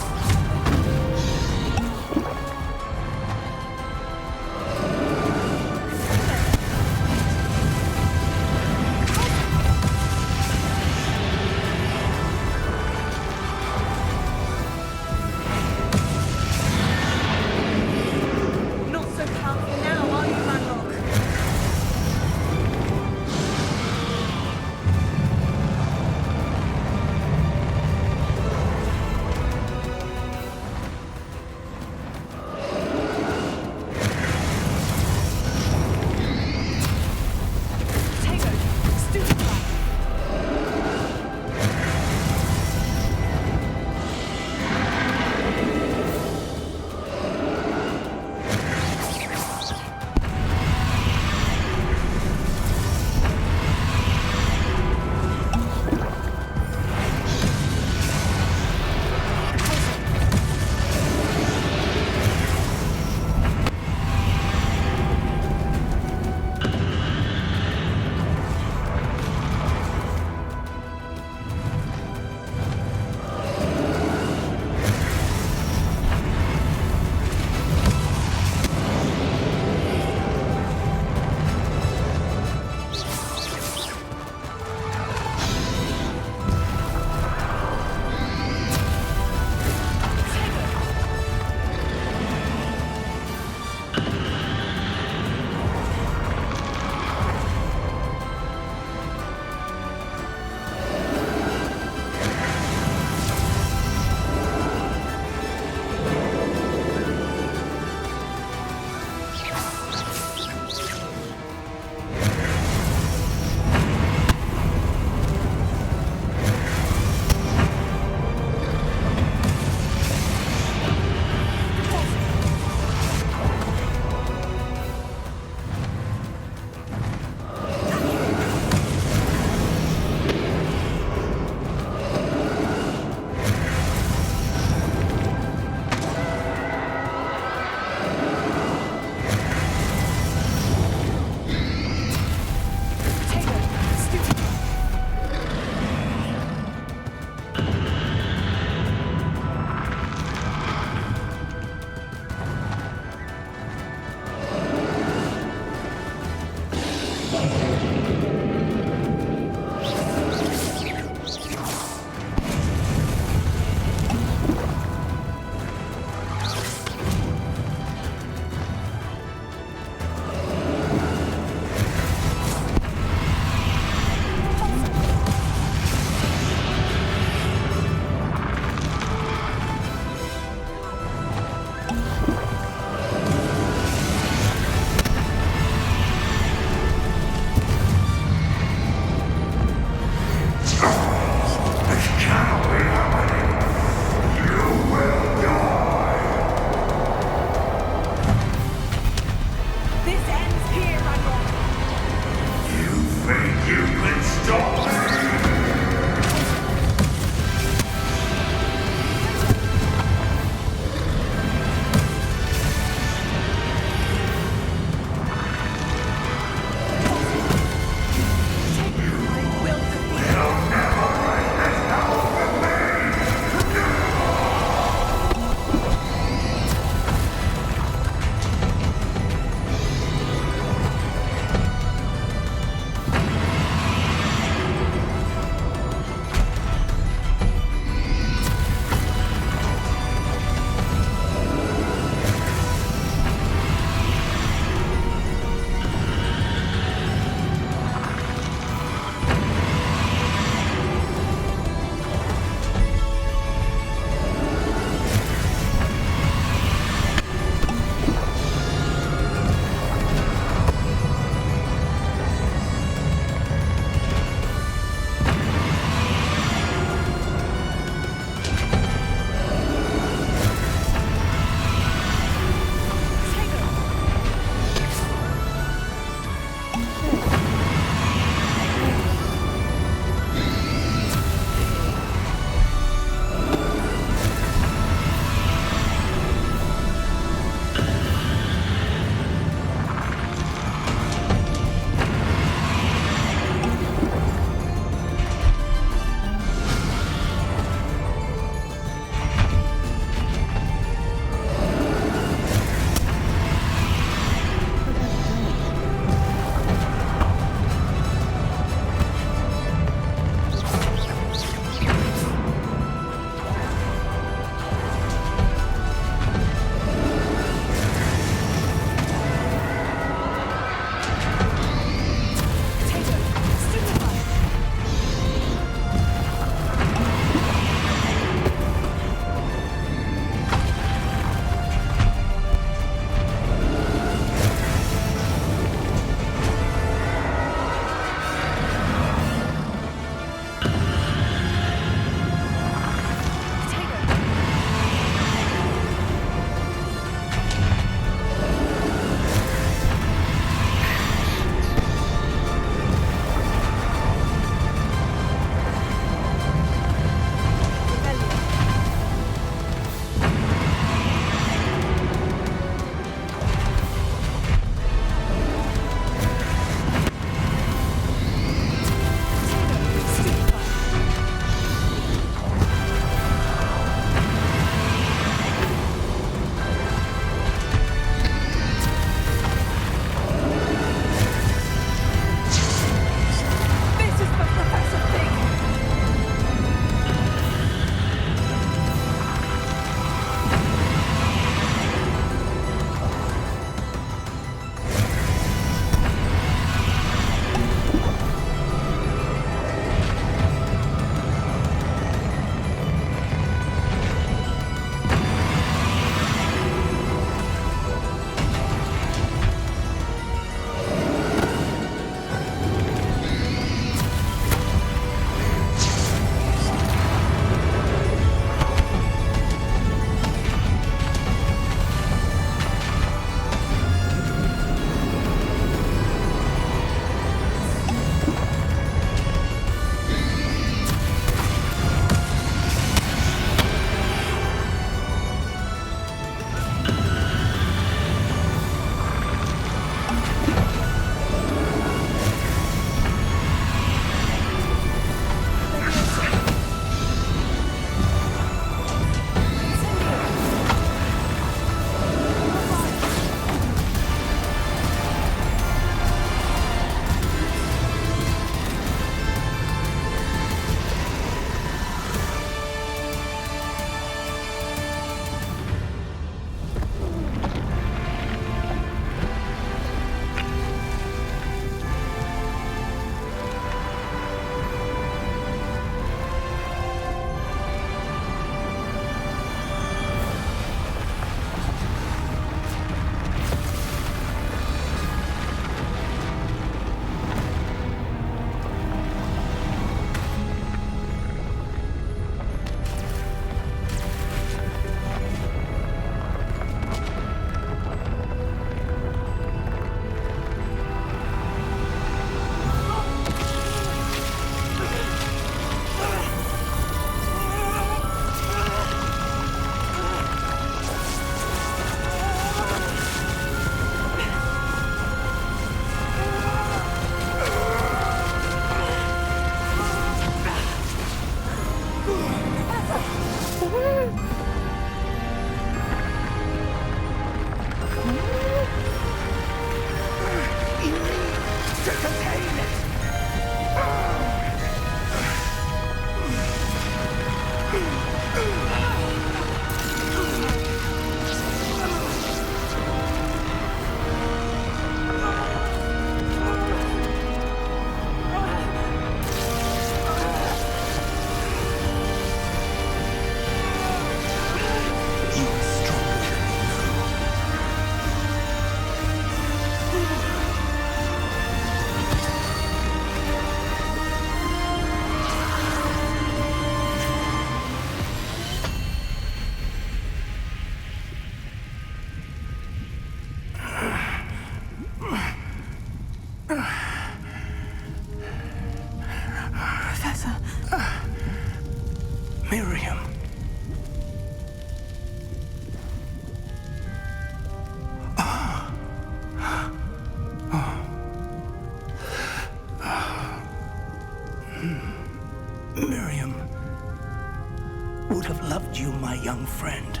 would have loved you, my young friend.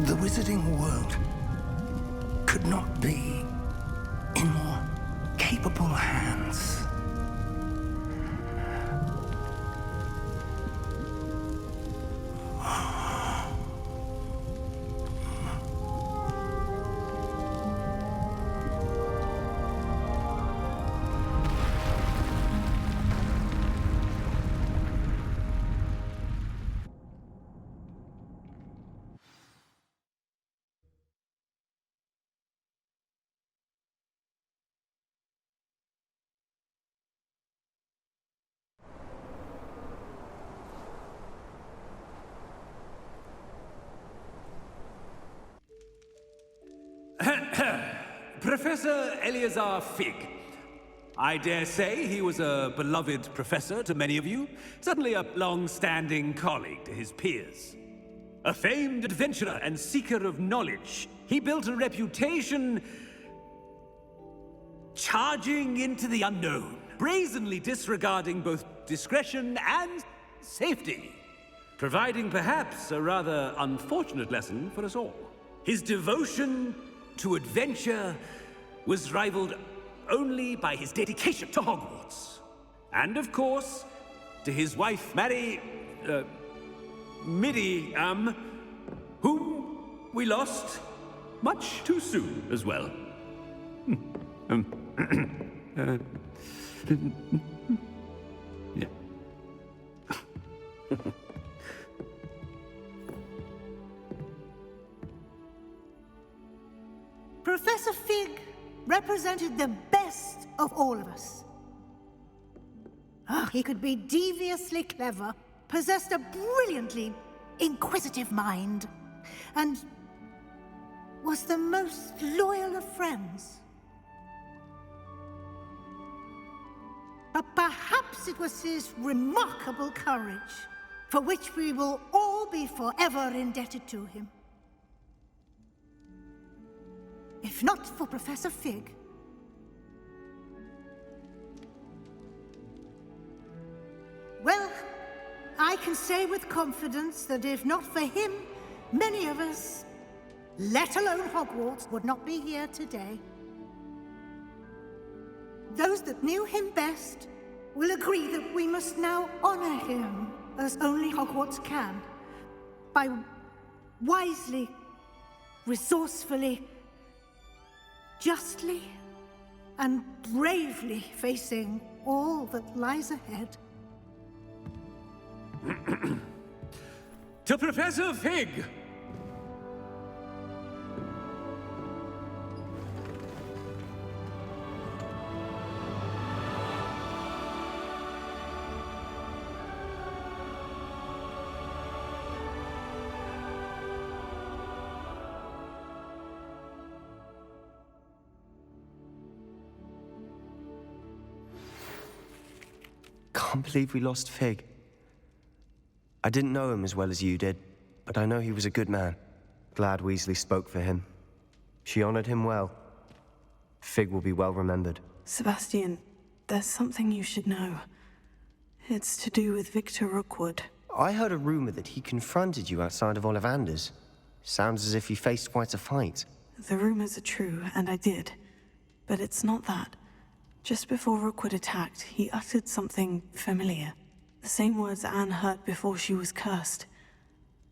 The wizarding world could not be in more capable hands. Professor Eleazar Fig. I dare say he was a beloved professor to many of you, certainly a long-standing colleague to his peers. A famed adventurer and seeker of knowledge, he built a reputation charging into the unknown, brazenly disregarding both discretion and safety, providing perhaps a rather unfortunate lesson for us all. His devotion to adventure was rivaled only by his dedication to Hogwarts. And of course, to his wife, Middy, whom we lost much too soon as well. Yeah. Professor Fig represented the best of all of us. He could be deviously clever, possessed a brilliantly inquisitive mind, and was the most loyal of friends. But perhaps it was his remarkable courage, for which we will all be forever indebted to him. If not for Professor Fig, well, I can say with confidence that if not for him, many of us, let alone Hogwarts, would not be here today. Those that knew him best will agree that we must now honor him as only Hogwarts can, by wisely, resourcefully, justly, and bravely facing all that lies ahead. To Professor Fig! Can't believe we lost Fig. I didn't know him as well as you did, but I know he was a good man. Glad Weasley spoke for him. She honored him well. Fig will be well remembered. Sebastian, there's something you should know. It's to do with Victor Rookwood. I heard a rumor that he confronted you outside of Ollivander's. Sounds as if he faced quite a fight. The rumors are true, and I did. But it's not that. Just before Rookwood attacked, he uttered something familiar. The same words Anne heard before she was cursed.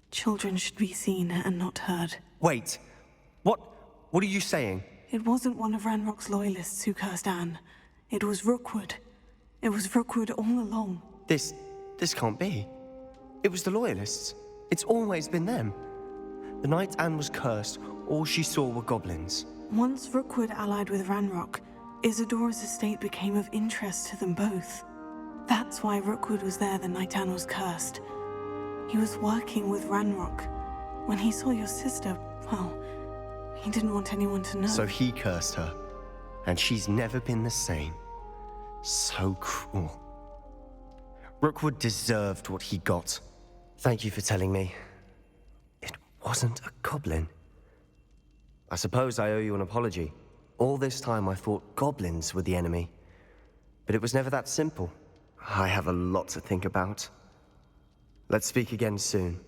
Children should be seen and not heard. Wait. What are you saying? It wasn't one of Ranrock's loyalists who cursed Anne. It was Rookwood. It was Rookwood all along. This can't be. It was the loyalists. It's always been them. The night Anne was cursed, all she saw were goblins. Once Rookwood allied with Ranrock, Isadora's estate became of interest to them both. That's why Rookwood was there the night Anne was cursed. He was working with Ranrock. When he saw your sister, well, he didn't want anyone to know. So he cursed her, and she's never been the same. So cruel. Rookwood deserved what he got. Thank you for telling me. It wasn't a goblin. I suppose I owe you an apology. All this time I thought goblins were the enemy. But it was never that simple. I have a lot to think about. Let's speak again soon.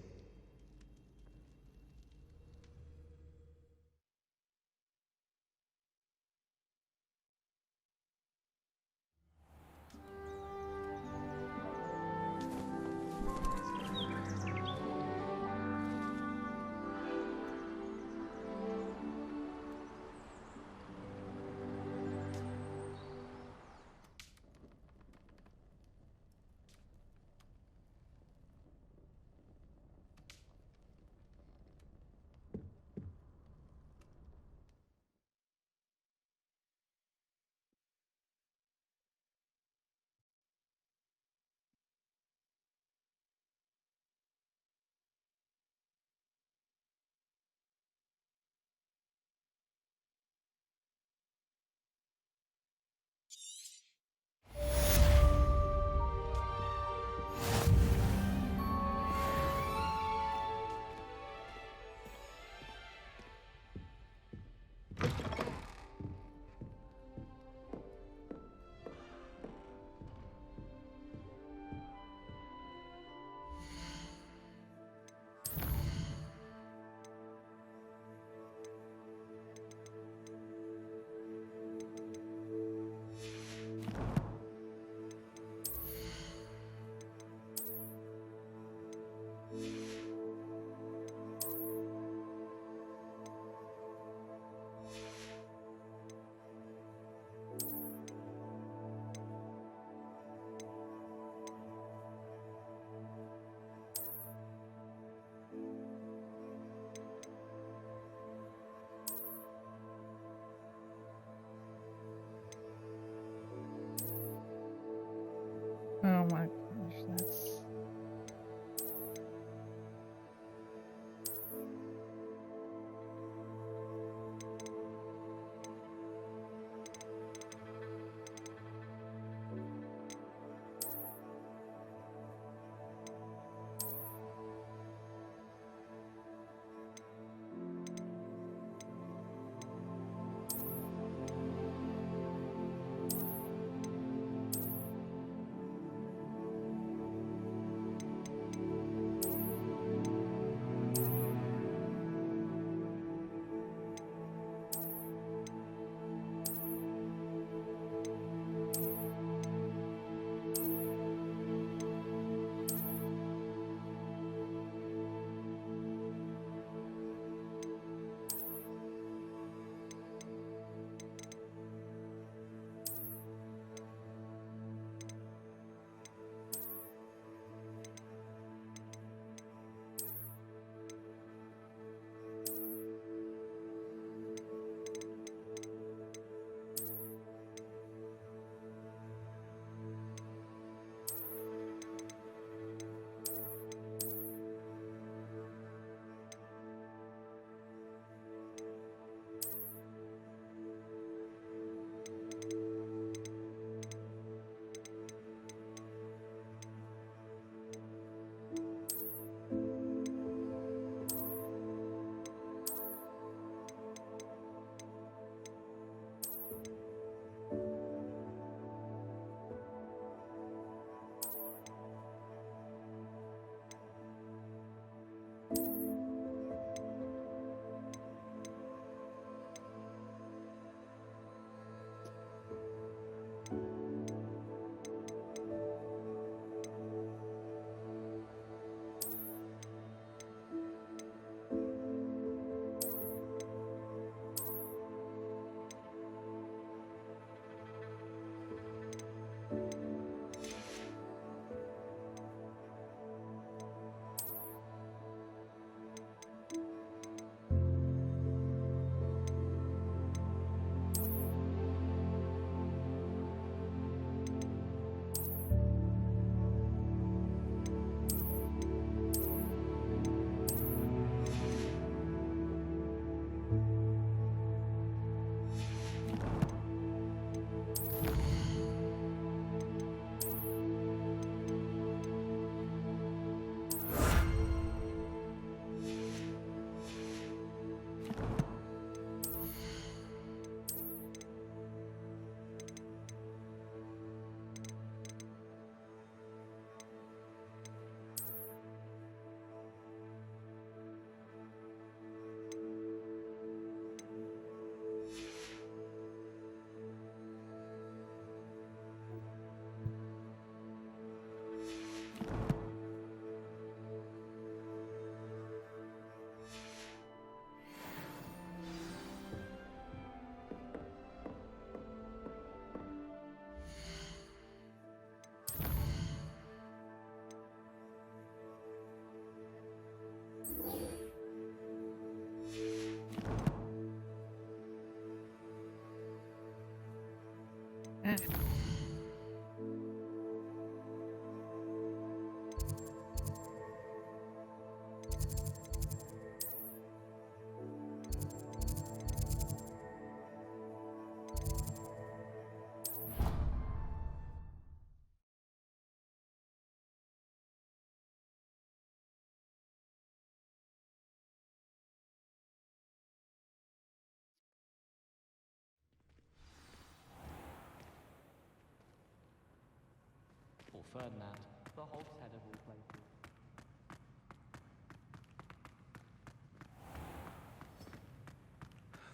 Or Ferdinand, the hogshead of all places.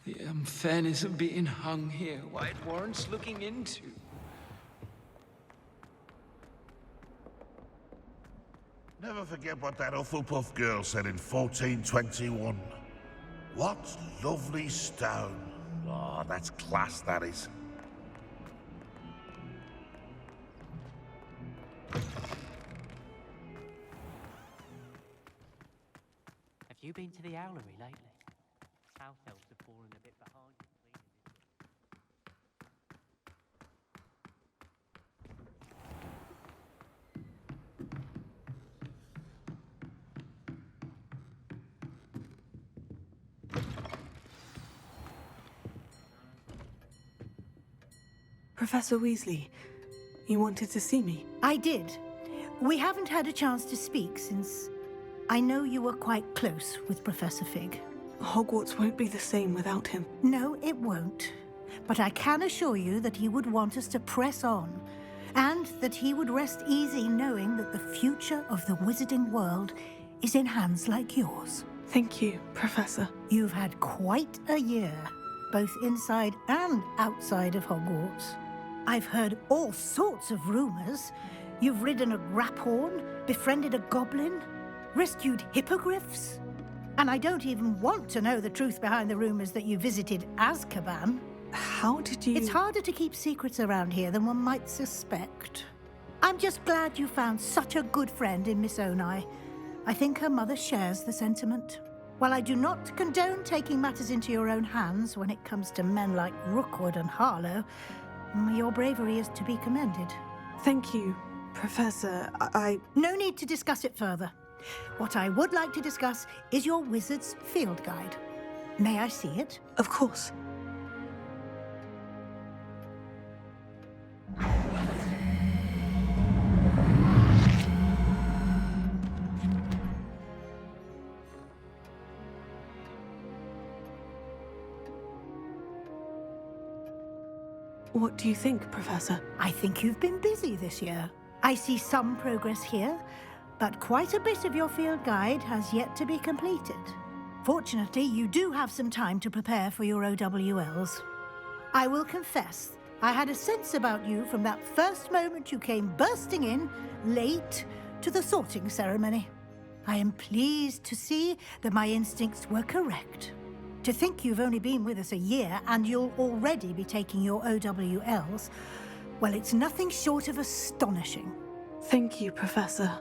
The unfairness of being hung here, why it warrants looking into. Never forget what that Hufflepuff girl said in 1421. What lovely stone. Oh, that's class, that is. Have you been to the Owlery lately? House elves have fallen a bit behind in cleaning this. Professor Weasley, you wanted to see me? I did. We haven't had a chance to speak since I know you were quite close with Professor Fig. Hogwarts won't be the same without him. No, it won't. But I can assure you that he would want us to press on, and that he would rest easy knowing that the future of the wizarding world is in hands like yours. Thank you, Professor. You've had quite a year, both inside and outside of Hogwarts. I've heard all sorts of rumors. You've ridden a graphorn, befriended a goblin, rescued hippogriffs. And I don't even want to know the truth behind the rumors that you visited Azkaban. How did you... It's harder to keep secrets around here than one might suspect. I'm just glad you found such a good friend in Miss Onai. I think her mother shares the sentiment. While I do not condone taking matters into your own hands when it comes to men like Rookwood and Harlow, your bravery is to be commended. Thank you, Professor. No need to discuss it further. What I would like to discuss is your wizard's field guide. May I see it? Of course. What do you think, Professor? I think you've been busy this year. I see some progress here, but quite a bit of your field guide has yet to be completed. Fortunately, you do have some time to prepare for your OWLs. I will confess, I had a sense about you from that first moment you came bursting in, late, to the sorting ceremony. I am pleased to see that my instincts were correct. To think you've only been with us a year and you'll already be taking your OWLs, well, it's nothing short of astonishing. Thank you, Professor,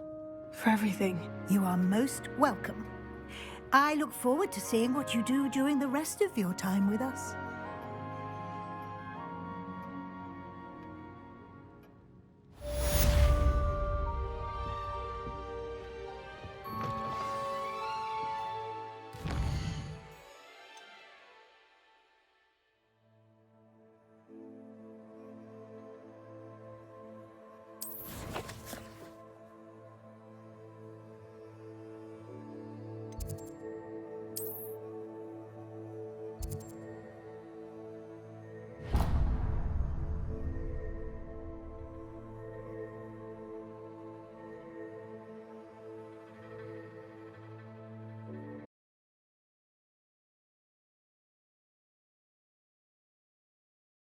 for everything. You are most welcome. I look forward to seeing what you do during the rest of your time with us.